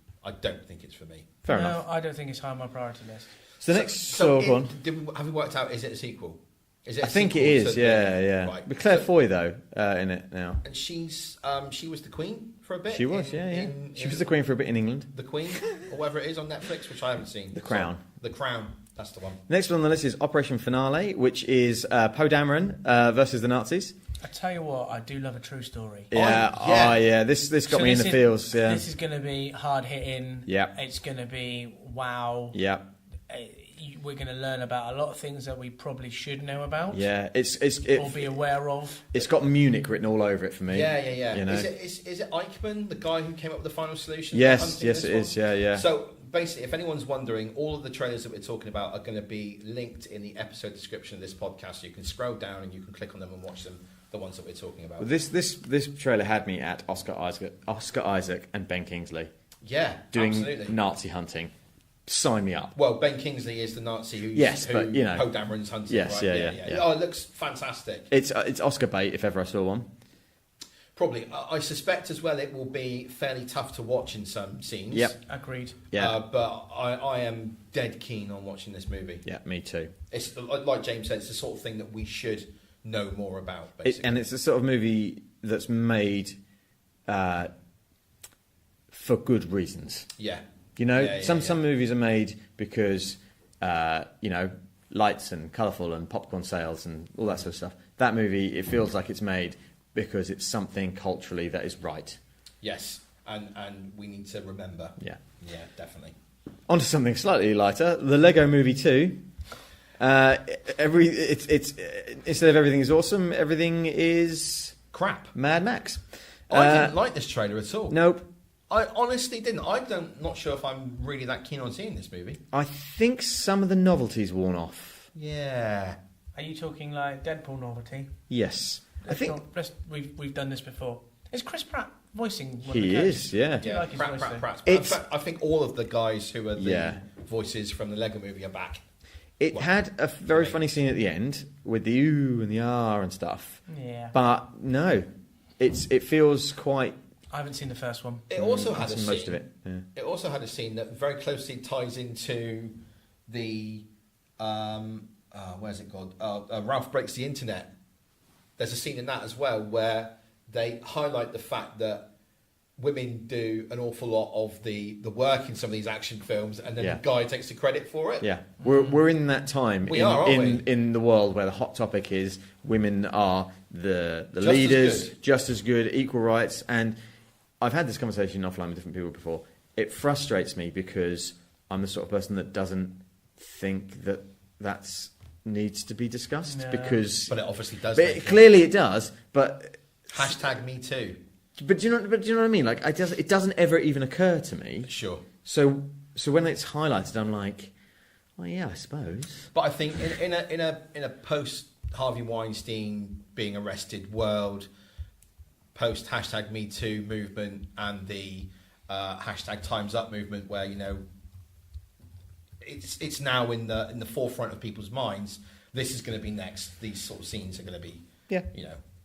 Fair enough. I don't think it's high on my priority list. So next, go on. Have we worked out? Is it a sequel? Is it? I think it is. Yeah. Right. With Claire Foy though in it now. And she was the Queen for a bit. She was, she was the Queen for a bit in England. The Queen, or whatever it is on Netflix, which I haven't seen. The Crown. The Crown. That's the one. Next one on the list is Operation Finale, which is Poe Dameron versus the Nazis. I tell you what, I do love a true story. Yeah. This got me in the feels. Yeah. This is going to be hard hitting. Yeah. It's going to be wow. Yeah. We're going to learn about a lot of things that we probably should know about. Yeah, or be aware of. It's got Munich written all over it for me. Yeah. Is it Eichmann, the guy who came up with the final solution? Yes, it is. Yeah. So basically, if anyone's wondering, all of the trailers that we're talking about are going to be linked in the episode description of this podcast. So you can scroll down and you can click on them and watch them. The ones that we're talking about. Well, this trailer had me at Oscar Isaac and Ben Kingsley. Yeah, doing absolutely. Nazi hunting. Sign me up. Well, Ben Kingsley is the Nazi who Poe Dameron's hunting. Yes, right? Yeah. Oh, it looks fantastic. It's Oscar bait if ever I saw one. Probably. I suspect as well it will be fairly tough to watch in some scenes. Yep. Agreed. Yeah. But I am dead keen on watching this movie. Yeah, me too. It's like James said, it's the sort of thing that we should know more about, basically. And it's the sort of movie that's made for good reasons. Yeah. Some movies are made because lights and colourful and popcorn sales and all that sort of stuff. That movie, it feels like it's made because it's something culturally that is right. Yes, and we need to remember. Yeah, definitely. On to something slightly lighter, the Lego Movie 2. It's instead of everything is awesome, everything is crap. Mad Max. I didn't like this trailer at all. Nope. I honestly didn't. Not sure if I'm really that keen on seeing this movie. I think some of the novelty's worn off. Yeah. Are you talking like Deadpool novelty? Yes. We've done this before. Is Chris Pratt voicing one of He the is, yeah. Do you like his voice, though? Pratt. In fact, I think all of the guys who are the Yeah. voices from the Lego movie are back. It had a very funny scene at the end with the ooh and the ah and stuff. Yeah. But no, it feels quite. I haven't seen the first one. It also had I've a seen scene. most of it. Yeah. It also had a scene that very closely ties into the where's it called? Ralph Breaks the Internet. There's a scene in that as well where they highlight the fact that women do an awful lot of the work in some of these action films, and then the guy takes the credit for it. Yeah, we're in that time in the world where the hot topic is women are the leaders, just as good, equal rights. And I've had this conversation offline with different people before. It frustrates me because I'm the sort of person that doesn't think that that's needs to be discussed but it obviously does. Clearly, it does. But hashtag me too. But do you know what I mean? Like, it doesn't ever even occur to me. Sure. So when it's highlighted, I'm like, well, yeah, I suppose. But I think in a post Harvey Weinstein being arrested world, post hashtag Me Too movement, and the hashtag Times Up movement, where it's now in the forefront of people's minds. This is going to be next. These sort of scenes are going to be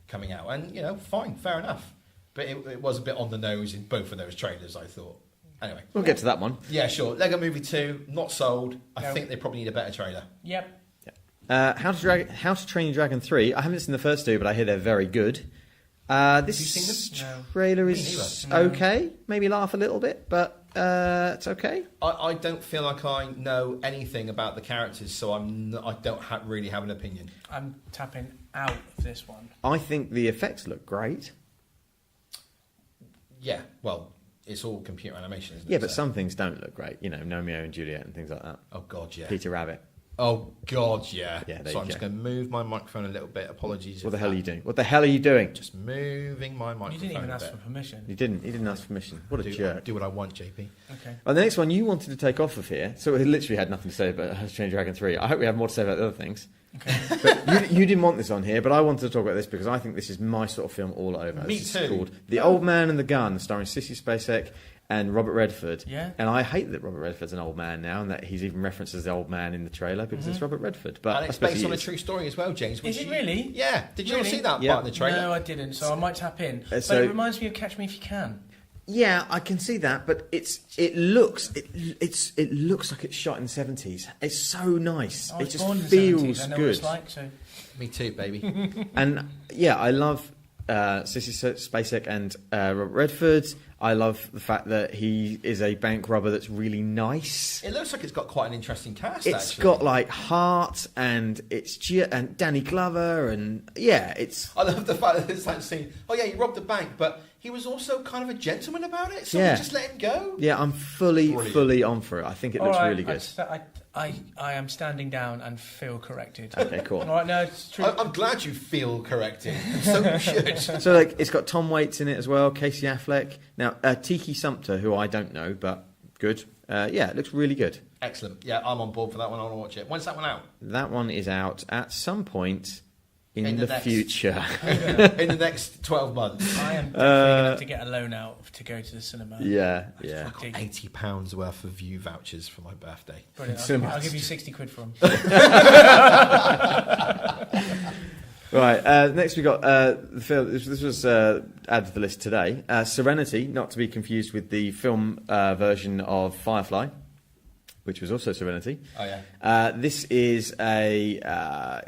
coming out, and fine, fair enough. But it was a bit on the nose in both of those trailers, I thought. Anyway. We'll get to that one. Yeah, sure. Lego Movie 2, not sold. I think they probably need a better trailer. Yep. How to Train Your Dragon 3. I haven't seen the first two, but I hear they're very good. This trailer is okay. Maybe laugh a little bit, but it's okay. I don't feel like I know anything about the characters, so I don't really have an opinion. I'm tapping out of this one. I think the effects look great. Yeah, well, it's all computer animation, isn't it? Yeah, but some things don't look great. Romeo and Juliet and things like that. Oh, God, yeah. Peter Rabbit. Oh, God, yeah. So I'm just going to move my microphone a little bit. Apologies. What the hell are you doing? What the hell are you doing? Just moving my microphone. You didn't even ask for permission. He didn't ask permission. What a jerk. Do what I want, JP. Okay. Well, the next one you wanted to take off of here, so we literally had nothing to say about How to Train Your Dragon 3. I hope we have more to say about the other things. Okay. But you didn't want this on here, but I wanted to talk about this because I think this is my sort of film all over. Me This too. is called The Old Man and the Gun, starring Sissy Spacek and Robert Redford. Yeah. And I hate that Robert Redford's an old man now, and that he's even referenced as the old man in the trailer because it's Robert Redford. But And I it's suppose based he on a is. true story as well, James. Is it really? Yeah. Did you not Really? see that Yeah. part in the trailer? No, I didn't, so I might tap in. But so- it reminds me of Catch Me If You Can. Yeah, I can see that, but it looks like it's shot in the 70s. It's so nice. I It was just born in the feels 70s. I know what good. it's like, so... Me too, baby. And yeah, I love Sissy Spacek and Robert Redford. I love the fact that he is a bank robber that's really nice. It looks like it's got quite an interesting cast. It's actually. got like heart, and and Danny Glover, and yeah, it's I love the fact that it's that scene. Oh yeah, he robbed the bank, but he was also kind of a gentleman about it. So Yeah. we just let him go. yeah. I'm fully on for it. I think it looks All right, really good. I am standing down and feel corrected. Okay, cool. All right, no, it's true. I'm glad you feel corrected. So you should. So like, it's got Tom Waits in it as well, Casey Affleck. Now Tiki Sumpter, who I don't know, but good. Yeah, it looks really good. Excellent. Yeah, I'm on board for that one. I want to watch it. When's that one out? That one is out at some point in the the next- future. In the next 12 months. I am definitely going to have to get a loan out to go to the cinema. Yeah. Dig. £80 worth of view vouchers for my birthday. Brilliant. Cinema. I'll give you 60 quid for them. Right. Next we got the film. This was added to the list today. Serenity, not to be confused with the film version of Firefly, which was also Serenity. Oh yeah. This is a.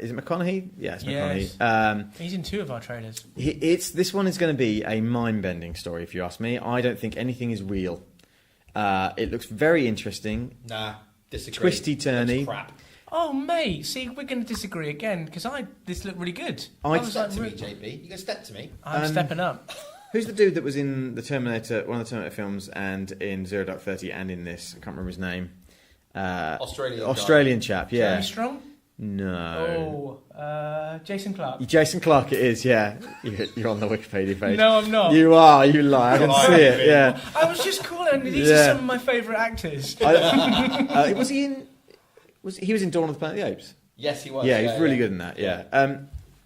Is it McConaughey? Yeah, it's Yes. McConaughey. He's in 2 of our trailers. This one is going to be a mind-bending story, if you ask me. I don't think anything is real. It looks very interesting. Nah, disagree. Twisty turny. Looks crap. Oh, mate, see, we're going to disagree again, because this looked really good. Step to me, JB. You can step to me. I'm stepping up. Who's the dude that was in the Terminator, one of the Terminator films, and in Zero Dark 30, and in this? I can't remember his name. Australian chap, yeah. Jeremy Strong? No. Jason Clarke. Jason Clarke it is, yeah. You're on the Wikipedia page. No, I'm not. You are, you lie. I can see it, yeah. I was just calling. These Yeah. are some of my favourite actors. Was he in... He was in Dawn of the Planet of the Apes? Yes, he was. Yeah, he was really good in that, yeah.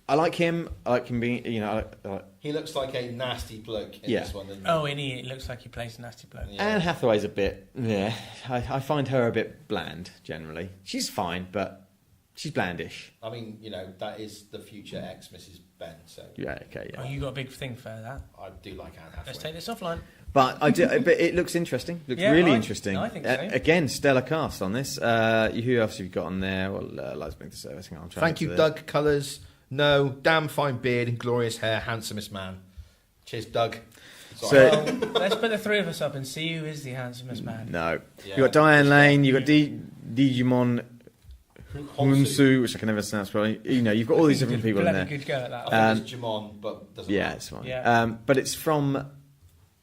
I like him. I like him being, He looks like a nasty bloke in Yeah. this one. Doesn't he? Oh, and it looks like he plays a nasty bloke. Yeah. Anne Hathaway's a bit, yeah. I find her a bit bland, generally. She's fine, but she's blandish. I mean, that is the future ex Mrs. Ben. So Yeah, okay, yeah. Oh, you got a big thing for that. I do like Anne Hathaway. Let's take this offline. But but it looks interesting. Looks Yeah, really I interesting. think so. Again, stellar cast on this. Who else have you got on there? Well, let's bring the service. Hang on, I'm trying Thank to you, the- Doug Colours. No, damn fine beard and glorious hair, handsomest man. Cheers, Doug. So- Well, let's put the 3 of us up and see who is the handsomest man. No. Yeah. You got Diane Lane. You got Digimon Hunsu, which I can never pronounce probably. You've got all these different people in We'll there. have a good go at that. I think it's Jamon, but doesn't Yeah, matter. it's fine. Yeah. But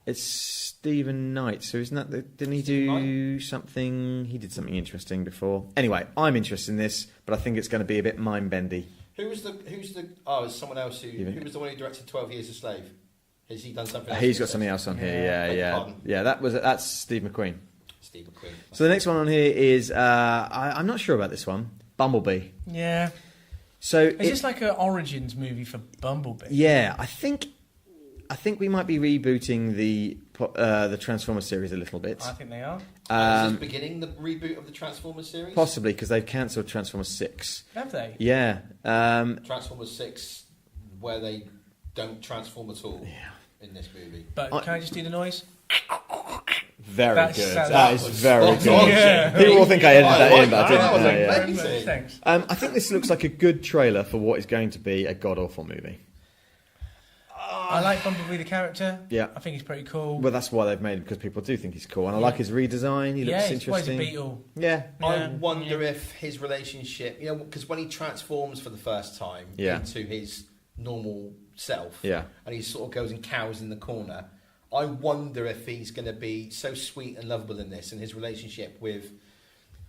it's Stephen Knight. So isn't that didn't he do something? He did something interesting before. Anyway, I'm interested in this, but I think it's going to be a bit mind-bendy. Who's the? Oh, it's someone else who think? was the one who directed 12 Years a Slave. Has he done something? He's got else? something else on here. Beg your Yeah. pardon. Yeah, that's Steve McQueen. Steve McQueen. So the next one on here is I'm not sure about this one. Bumblebee. Yeah. So Is this like an Origins movie for Bumblebee? yeah, I think we might be rebooting the Transformers series a little bit. I think they are. Is this beginning the reboot of the Transformers series? Possibly because they've cancelled Transformers 6. Have they? Yeah. Transformers 6, where they don't transform at all in this movie. But can I just do the noise? Very That's- good. that That is was very spot good. on, Yeah. People will think I edited that in, but I didn't. that was No, amazing. yeah. Amazing. Very thanks. I think this looks like a good trailer for what is going to be a god-awful movie. I like Bumblebee the character. Yeah. I think he's pretty cool. Well, that's why they've made it, because people do think he's cool. And I like his redesign. He looks yeah, he's interesting. a beetle. Yeah. I Yeah. wonder if his relationship, because when he transforms for the first time Yeah. into his normal self, Yeah. and he sort of goes and cows in the corner, I wonder if he's going to be so sweet and lovable in this, and his relationship with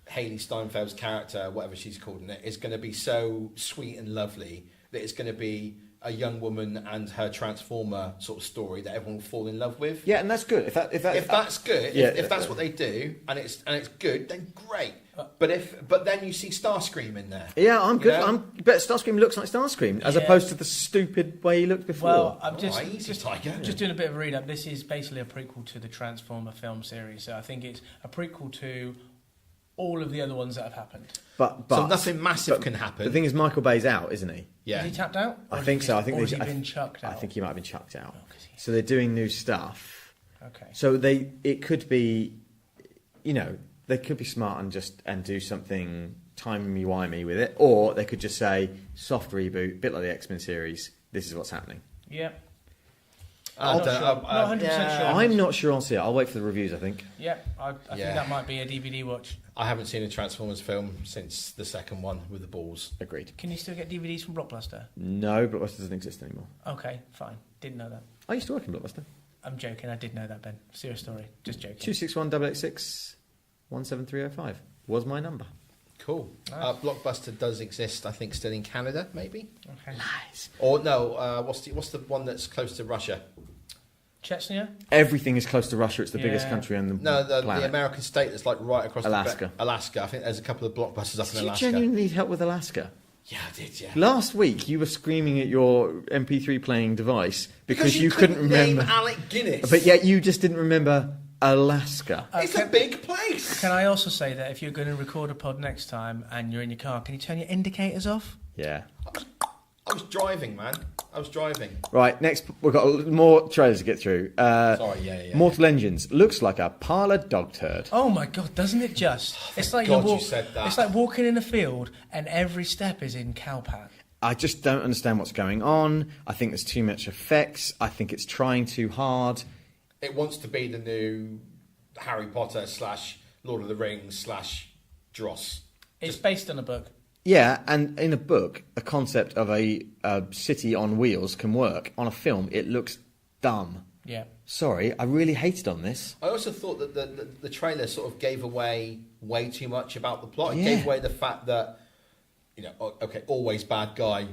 Haley Steinfeld's character, whatever she's called in it, is going to be so sweet and lovely that it's going to be a young woman and her transformer sort of story that everyone will fall in love with. Yeah, and that's good. If If that's good, Yeah. if that's what they do, and it's good, then great. But then you see Starscream in there. Yeah, I'm good. You know? But Starscream looks like Starscream as opposed to the stupid way he looked before. Well, I'm Easy, Tiger. just doing a bit of a read up. This is basically a prequel to the Transformer film series, so I think it's a prequel to all of the other ones that have happened. but So nothing massive can happen. The thing is, Michael Bay's out, isn't he? Yeah. Is he tapped out? I think so. I think or has they- he been chucked out? I think he might have been chucked out. Oh, 'cause So they're doing new stuff. Okay. So it could be, they could be smart and do something timey-wimey with it, or they could just say soft reboot, bit like the X-Men series. This is what's happening. Yeah. I Not don't- sure. Not 100% sure. I'm not sure I'll see it. I'll wait for the reviews. I think. Yeah, I think that might be a DVD watch. I haven't seen a Transformers film since the second one with the balls. Agreed. Can you still get DVDs from Blockbuster? No, Blockbuster doesn't exist anymore. Okay, fine. Didn't know that. I used to work in Blockbuster. I'm joking. I did know that, Ben. Serious story. Just joking. 261-886-17305 was my number. Cool. Nice. Blockbuster does exist, I think, still in Canada, maybe. Okay. Nice. Or no, what's the one that's close to Russia? Chechnya? Everything is close to Russia. It's the biggest Yeah. country on the No, the planet. American state that's like right across Alaska. Alaska. I think there's a couple of blockbusters up Did in you Alaska. genuinely need help with Alaska? Yeah, I did. Yeah. Last week, you were screaming at your MP3 playing device because you couldn't name remember. Alec Guinness. But yet you just didn't remember Alaska. It's a big place. Can I also say that if you're going to record a pod next time and you're in your car, can you turn your indicators off? Yeah. I was driving, man. I was driving. Right, next, we've got more trailers to get through. Sorry, yeah. Mortal Engines looks like a pile of dog turd. Oh my god, doesn't it just? It's like God, you said that. It's like walking in a field and every step is in cowpat. I just don't understand what's going on. I think there's too much effects. I think it's trying too hard. It wants to be the new Harry Potter / Lord of the Rings / Dross. It's based on a book. Yeah, and in a book, the concept of a city on wheels can work. On a film, it looks dumb. Yeah. Sorry, I really hated on this. I also thought that the trailer sort of gave away way too much about the plot. It Yeah. gave away the fact that, okay, always bad guy,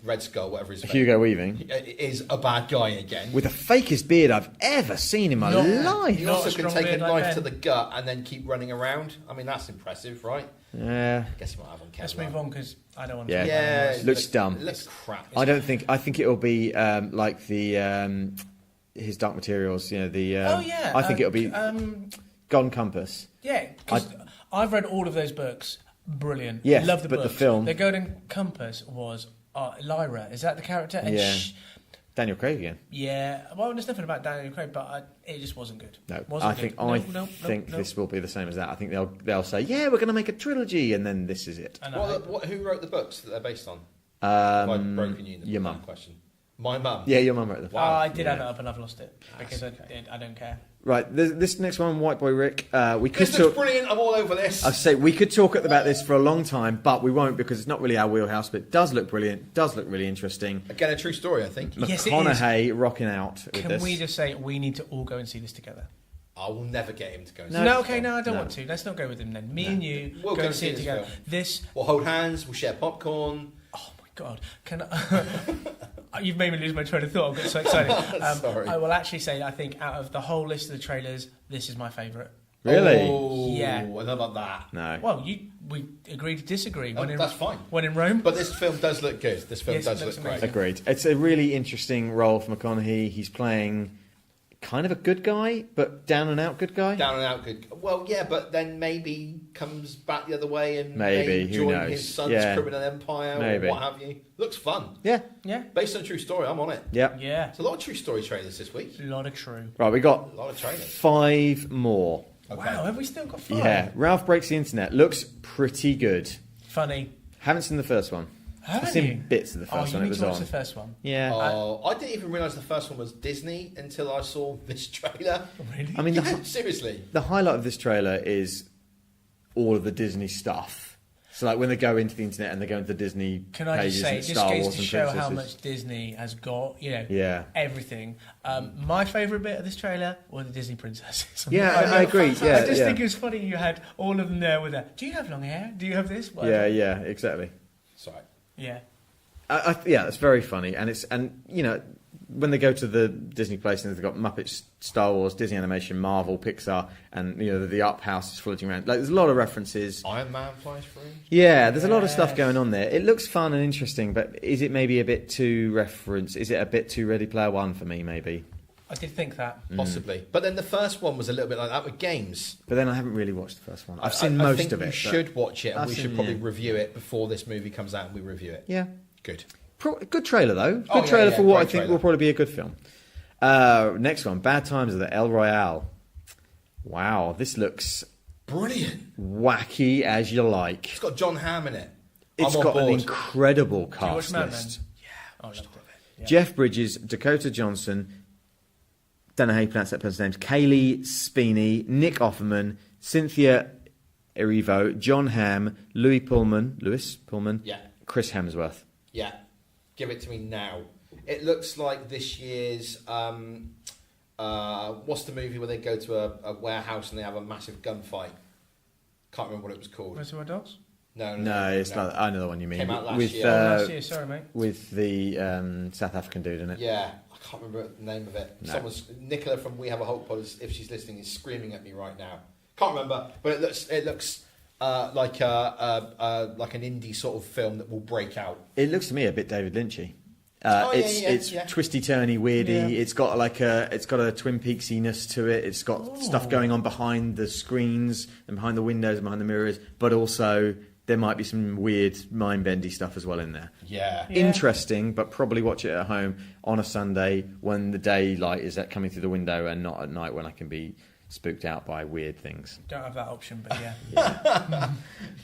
Red Skull, whatever his name Hugo Weaving. is a bad guy again. With the fakest beard I've ever seen in my life. He Not also a can strong take a beard like knife Ben. to the gut and then keep running around. I mean, that's impressive, right? Yeah. Guess he might have on camera. Let's move on because I don't want to. Yeah. talk Yeah, about it it. Looks dumb. It looks crap. I think it'll be like the his Dark Materials. Oh yeah. I think it'll be Golden Compass. Yeah, because I've read all of those books. Brilliant. Yes, Love the but the books. film- The Golden Compass was Lyra. Is that the character? And Yeah. Daniel Craig again. yeah. Well, there's nothing about Daniel Craig, but it just wasn't good. No, Wasn't I think good. No. this will be the same as that. I think they'll say, yeah, we're going to make a trilogy, and then this is it. And I hope- Who wrote the books that they're based on? I've broken you in the your mum. question. My mum. Yeah, your mum wrote them. Wow. I did have it up and I've lost it because I don't care. Right, this next one, White Boy Rick. We could This looks talk. brilliant. I'm all over this. I say we could talk about this for a long time, but we won't because it's not really our wheelhouse. But it does look brilliant. Does look really interesting. Again, a true story, I think. Yes, it is. McConaughey rocking out with Can this. we just say we need to all go and see this together? I will never get him to go and see No. this No, okay, film. no, I don't No. want to. Let's not go with him then. Me and you We'll go and see it this together. film. This, We'll hold hands. We'll share popcorn. oh my god, can I, you've made me lose my train of thought. I've got so excited. Sorry. I will actually say, I think out of the whole list of the trailers, this is my favourite. Really? Oh, Yeah. I don't know about that. No. Well, we agree to disagree. Oh, that's fine. When in Rome. But this film does look good. This film Yes, it does looks look great. amazing. Agreed. It's a really interesting role for McConaughey. He's playing kind of a good guy, but down and out good guy. Down and out good. Well, yeah, but then maybe comes back the other way and Maybe, may who join knows? his son's Yeah. criminal empire Maybe. or what have you. Looks fun. Yeah. Yeah. Based on a true story, I'm on it. Yeah. Yeah. There's a lot of true story trailers this week. A lot of true. Right, we got A lot of trailers. 5 more. Okay. Wow, have we still got 5? Yeah. Ralph Breaks the Internet looks pretty good. Funny. Haven't seen the first one. Haven't I've seen you? bits of the first you one. It need was to watch on. the first one. Yeah. Oh, I didn't even realise the first one was Disney until I saw this trailer. Really? I mean, Yeah, seriously. the highlight of this trailer is all of the Disney stuff. So, like when they go into the internet and they go into the Disney Can I pages just say, and it just Star goes Wars to and show how princesses. much Disney has got, Yeah. everything. My favourite bit of this trailer were the Disney princesses. Yeah, I agree. Yeah, I just yeah. think it was funny you had all of them there with that. Do you have long hair? Do you have this? Yeah, Whatever. yeah, exactly. Sorry. Yeah. Yeah, it's very funny, and when they go to the Disney place and they've got Muppets, Star Wars, Disney Animation, Marvel, Pixar, and the Up House is floating around. Like, there's a lot of references. Iron Man flies through. Yeah, there's a lot of stuff going on there. It looks fun and interesting, but is it maybe a bit too reference? Is it a bit too Ready Player One for me, maybe? I did think that. Possibly. But then the first one was a little bit like that with games. But then I haven't really watched the first one. I've seen most think of it. You should watch it, and we should probably yeah. review it before this movie comes out and we review it. Yeah. Good. Good trailer, though. Good Oh, yeah, trailer yeah, for what I great think trailer. will probably be a good film. Next one, Bad Times of the El Royale. Wow, this looks Brilliant. wacky as you like. It's got John Hamm in it. It's I'm on got an board. incredible Did you watch cast Mad list. Men? I loved it. Yeah. Jeff Bridges, Dakota Johnson, don't know how you pronounce that person's names, Kaylee Speeney, Nick Offerman, Cynthia Erivo, John Hamm, Lewis Pullman, Yeah. Chris Hemsworth. Yeah. Give it to me now. It looks like this year's... what's the movie where they go to a warehouse and they have a massive gunfight? Can't remember what it was called. Reservoir Dogs? No, It's not. I know the one you mean. Came out last with, year. Last year, sorry, mate. with the South African dude in it. Yeah, I can't remember the name of it. No. Nicola from We Have a Hope Pod, if she's listening, is screaming at me right now. Can't remember, but it looks like an indie sort of film that will break out. It looks to me a bit David Lynchy. It's twisty turny, weirdy. Yeah. It's got a Twin Peaksiness to it. It's got stuff going on behind the screens and behind the windows and behind the mirrors, but also there might be some weird mind-bendy stuff as well in there. Yeah. Interesting, but probably watch it at home on a Sunday when the daylight is coming through the window and not at night when I can be spooked out by weird things. Don't have that option, but yeah.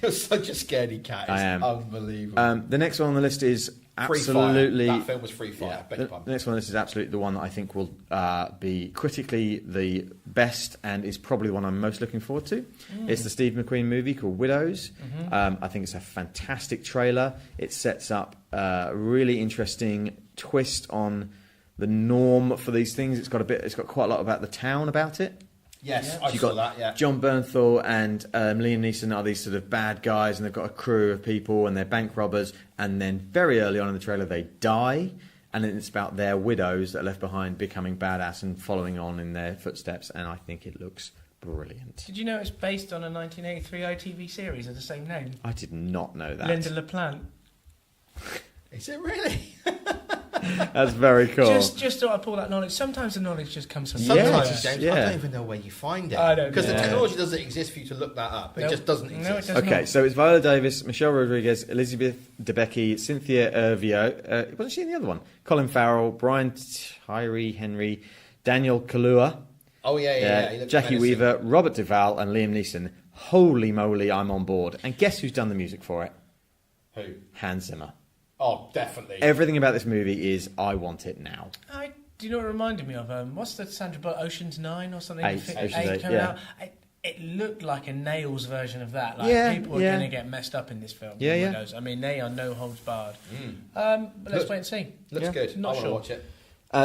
You're such a scaredy cat. It's I am. Unbelievable. The next one on the list is Free absolutely... Fire. That film was Free Fire. Yeah. Beg your pardon. The next one, this is absolutely the one that I think will be critically the best and is probably the one I'm most looking forward to. It's the Steve McQueen movie called Widows. I think it's a fantastic trailer. It sets up a really interesting twist on the norm for these things. It's got quite a lot about the town about it. Yes, So I you've saw got that, yeah. John Bernthal and Liam Neeson are these sort of bad guys, and they've got a crew of people, and they're bank robbers. And then very early on in the trailer, they die, and then it's about their widows that are left behind becoming badass and following on in their footsteps. And I think it looks brilliant. Did you know it's based on a 1983 ITV series of the same name? I did not know that. Linda LaPlante. Is it really? That's very cool. Just thought I'd pull that knowledge. Sometimes the knowledge just comes from Yeah. Sometimes, James, I yeah. don't even know where you find it. I don't Because the know. technology doesn't exist for you to look that up. It Nope. just doesn't No, exist. it doesn't. Okay, not. so it's Viola Davis, Michelle Rodriguez, Elizabeth Debicki, Cynthia Erivo, wasn't she in the other one? Colin Farrell, Brian Tyree Henry, Daniel Kaluuya, Oh, yeah. He looks Jackie menacing. Weaver, Robert Duvall, and Liam Neeson. Holy moly, I'm on board. And guess who's done the music for it? Who? Hans Zimmer. Oh, definitely. Everything about this movie is I want it now. Do you know what it reminded me of? What's the Sandra Bullock, Ocean's 9 or something? Ocean's 8, coming yeah. out. It looked like a Nails version of that. Like, Yeah, people are yeah. going to get messed up in this film. Yeah, yeah. Widows. I mean, they are no holds barred. But let's wait and see. Looks Yeah. good. Not I want to sure. watch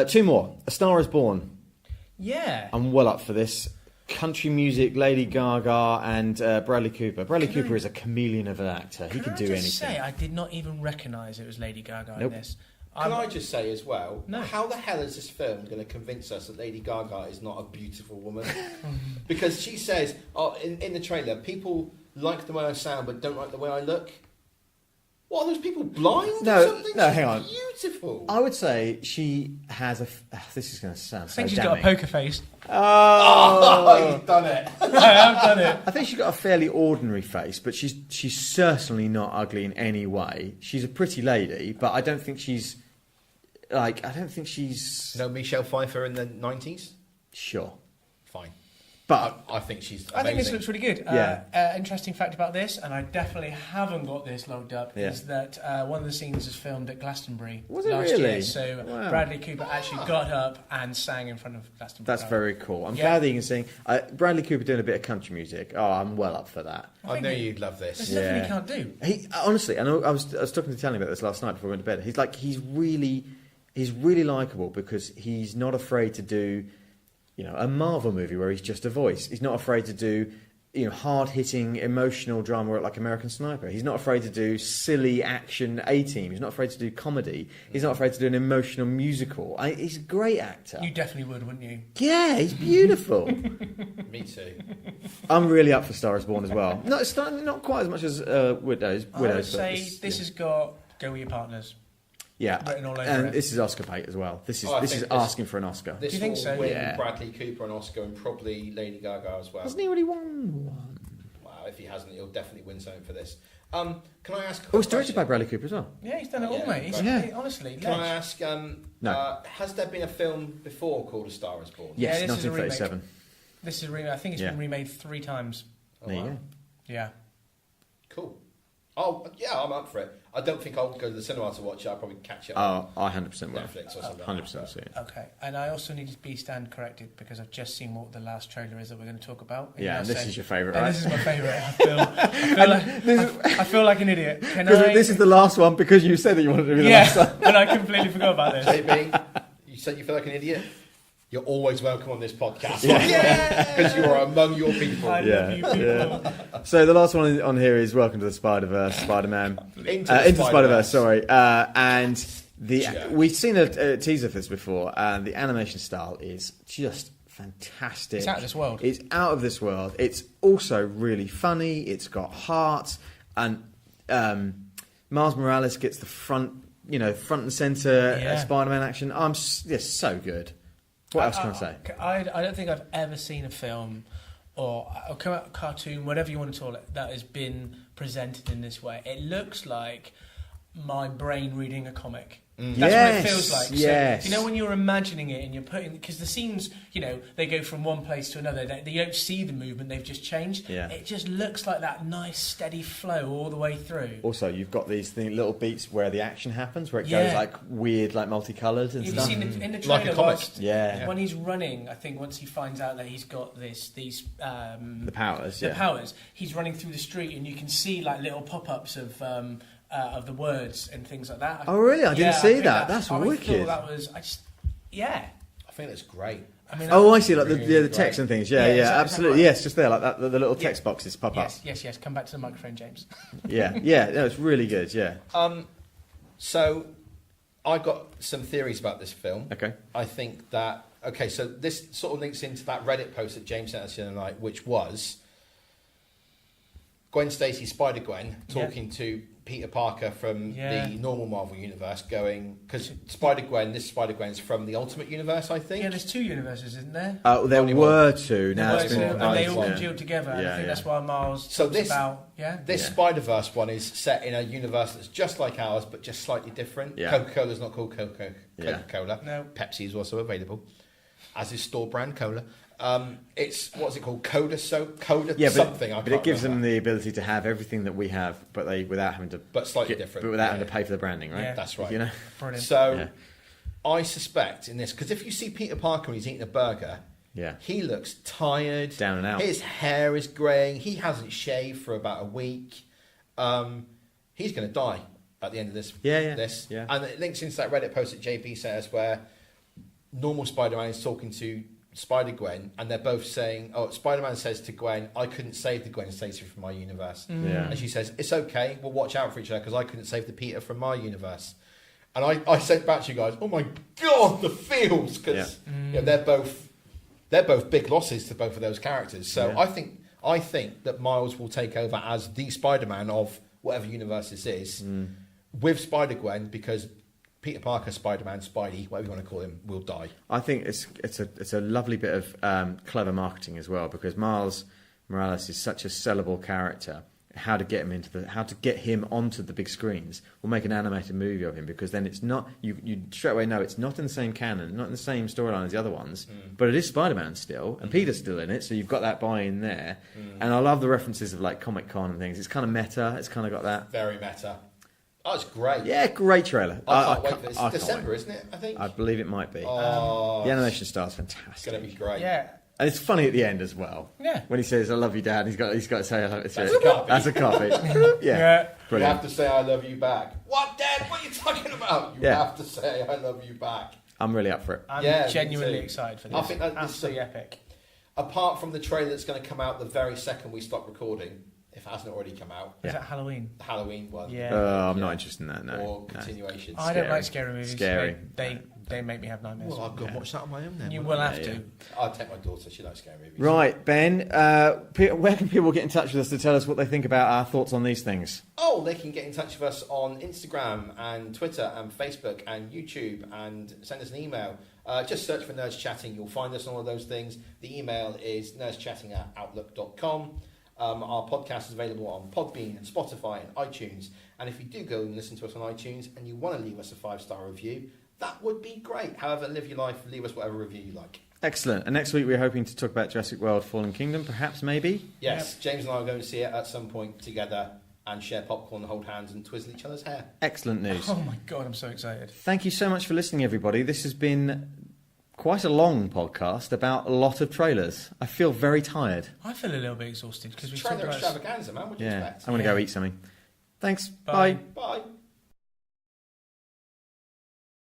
it. Two more. A Star is Born. Yeah. I'm well up for this. Country music, Lady Gaga, and Bradley Cooper. Bradley Cooper is a chameleon of an actor. He can do I anything. just say, I did not even recognise it was Lady Gaga Nope. in this. Can I just say as well, No. how the hell is this film going to convince us that Lady Gaga is not a beautiful woman? Because she says, in the trailer, people like the way I sound but don't like the way I look. What, are those people blind No, or something? no, She's hang on. beautiful. I would say she has a... this is going to sound I so think she's got damning. a poker face. Oh, you've done it. I have done it. I think she's got a fairly ordinary face, but she's certainly not ugly in any way. She's a pretty lady, but I don't think she's... I don't think she's... No Michelle Pfeiffer in the 90s? Sure. Fine. But... I think she's amazing. I think this looks really good. Yeah. Interesting fact about this, and I definitely haven't got this logged up, Yeah. is that one of the scenes was filmed at Glastonbury Was it last really? year. So Wow. Bradley Cooper actually got up and sang in front of Glastonbury. That's very cool. I'm Yeah. glad that you can sing. Bradley Cooper doing a bit of country music. Oh, I'm well up for that. I know you'd love There's this. nothing Yeah. he can't do. He honestly, and I was talking to Tally about this last night before we went to bed. He's really likable because he's not afraid to do, a Marvel movie where he's just a voice. He's not afraid to do hard-hitting, emotional drama like American Sniper. He's not afraid to do silly action A-team. He's not afraid to do comedy. He's not afraid to do an emotional musical. He's a great actor. You definitely would, wouldn't you? Yeah, he's beautiful. Me too. I'm really up for Star is Born as well. No, it's not quite as much as Widows. I would say this has got Go With Your Partners. Yeah, written all over and it. this is Oscar bait as well. This is asking for an Oscar. This Do you think will so? win Yeah. Bradley Cooper an Oscar and probably Lady Gaga as well. Hasn't he already won one? Wow, if he hasn't, he'll definitely win something for this. Can I ask? Oh, it's directed by Bradley Cooper as well. Yeah, he's done it all, mate. Honestly, Can I ledge. ask? No. Has there been a film before called A Star Is Born? Yeah, Yes, this is a 1937. This is a remake. I think it's Yeah. been remade 3 times. Oh, There you wow. go. Yeah. Cool. Oh, yeah, I'm up for it. I don't think I'll go to the cinema to watch it. I'll probably catch it on Oh, I 100% will. Netflix or something. 100% see it. Okay. And I also need to be stand corrected because I've just seen what the last trailer is that we're going to talk about. Yeah, and this is your favourite, And right? this is my favourite. I feel like an idiot. Can Because I? this is the last one because you said that you wanted to be the last one. Yeah, and I completely forgot about this. JB, you said you feel like an idiot? You're always welcome on this podcast. Yeah! Because you are among your people. I love you people. So the last one on here is Welcome to the Spider-Verse, Spider-Man. Into the Spider-Verse, sorry. And Yeah. we've seen a teaser for this before, and the animation style is just fantastic. It's out of this world. It's out of this world. It's also really funny. It's got heart, and Miles Morales gets the front and centre Yeah. Spider-Man action. It's so good. What else can I say? I don't think I've ever seen a film or a cartoon, whatever you want to call it, that has been presented in this way. It looks like my brain reading a comic. That's what it feels like. Yes. So, when you're imagining it and you're putting... Because the scenes, they go from one place to another. You don't see the movement. They've just changed. Yeah. It just looks like that nice, steady flow all the way through. Also, you've got these little beats where the action happens, where it Yeah. goes like weird, like multicoloured and Have you stuff. seen it in the trailer? Like a comic. Yeah. When he's running, I think once he finds out that he's got these The powers, the powers, he's running through the street and you can see like little pop-ups of the words and things like that. Oh, really? I didn't see think that. That's I wicked. thought that was. I think that's great. I mean, Oh, I see, like Really the great. text and things. Yeah, Yeah, exactly absolutely. right. Yes, just there, like that. The little text boxes pop up. yes. Come back to the microphone, James. Yeah, no, it's really good. Yeah. So I got some theories about this film. Okay. I think that so this sort of links into that Reddit post that James sent us the other night, which was Gwen Stacy, Spider-Gwen, talking to Peter Parker from the normal Marvel universe, going because this Spider-Gwen's from the Ultimate Universe, I think. Yeah, there's 2 universes, isn't there? There Only were 2. Now There it's were been two, and they all yeah. congealed together. And Yeah, I think yeah. that's why Miles So talks this- about This Spider-Verse one is set in a universe that's just like ours, but just slightly different. Yeah. Coca-Cola's not called Coca-Cola. No. Pepsi is also available, as is store brand cola. It's what's it called? Coda something. But it gives them the ability to have everything that we have, but without having to. But slightly different. But without having Yeah. to pay for the branding, right? Yeah. That's right. Brilliant. So Yeah. I suspect in this, because if you see Peter Parker when he's eating a burger, Yeah. he looks tired, Down and out. His hair is greying. He hasn't shaved for about a week. He's going to die at the end of this. Yeah. And it links into that Reddit post that JB sent us where normal Spider-Man is talking to Spider-Gwen, and they're both saying, Spider-Man says to Gwen, I couldn't save the Gwen Stacy from my universe. Yeah. And she says, it's okay, we'll watch out for each other because I couldn't save the Peter from my universe. And I said back to you guys, oh my God, the feels, because they're both big losses to both of those characters. So Yeah. I think that Miles will take over as the Spider-Man of whatever universe this is with Spider-Gwen, because Peter Parker, Spider-Man, Spidey, whatever you want to call him, will die. I think it's a lovely bit of clever marketing as well, because Miles Morales is such a sellable character. How to get him onto the big screens? We'll make an animated movie of him, because then it's not you straight away know it's not in the same canon, not in the same storyline as the other ones, but it is Spider-Man still, and Peter's still in it, so you've got that buy-in there. And I love the references of like Comic-Con and things. It's kind of meta. It's kind of got that. Very meta. Oh, it's great. Yeah, great trailer. I can't wait for this. I can't December, wait. isn't it? I think. I believe it might be. Oh, The animation style's it's fantastic. going to be great. Yeah. And it's funny at the end as well. Yeah. When he says, I love you, Dad, he's got to say, I love you. That's a copy. That's a copy. Yeah. Yeah. You Brilliant. have to say I love you back. What, Dad? What are you talking about? You Yeah. have to say I love you back. I'm really up for it. I'm Yeah, me genuinely too. excited for I this. think that this is Absolutely epic. Apart from the trailer that's going to come out the very second we stop recording, if it hasn't already come out. Is that Halloween? The Halloween one. Yeah. I'm not interested in that, no. Or No. continuations. I don't like scary movies. Scary. They make me have nightmares. Well, I'll go and watch that on my own then. You will have to. I'll take my daughter. She likes scary movies. Right, Ben, where can people get in touch with us to tell us what they think about our thoughts on these things? Oh, they can get in touch with us on Instagram and Twitter and Facebook and YouTube and send us an email. Just search for Nerdschatting. You'll find us on all of those things. The email is nerdschatting@outlook.com. Our podcast is available on Podbean and Spotify and iTunes. And if you do go and listen to us on iTunes and you want to leave us a 5-star review, that would be great. However, live your life. Leave us whatever review you like. Excellent. And next week we're hoping to talk about Jurassic World Fallen Kingdon, perhaps, maybe? Yes, James and I are going to see it at some point together and share popcorn, hold hands and twizzle each other's hair. Excellent news. Oh my God, I'm so excited. Thank you so much for listening, everybody. This has been quite a long podcast about a lot of trailers. I feel very tired. I feel a little bit exhausted because we talked Trailer about... extravaganza, man. What do you expect? I'm going to go eat something. Thanks. Bye. Bye. Bye.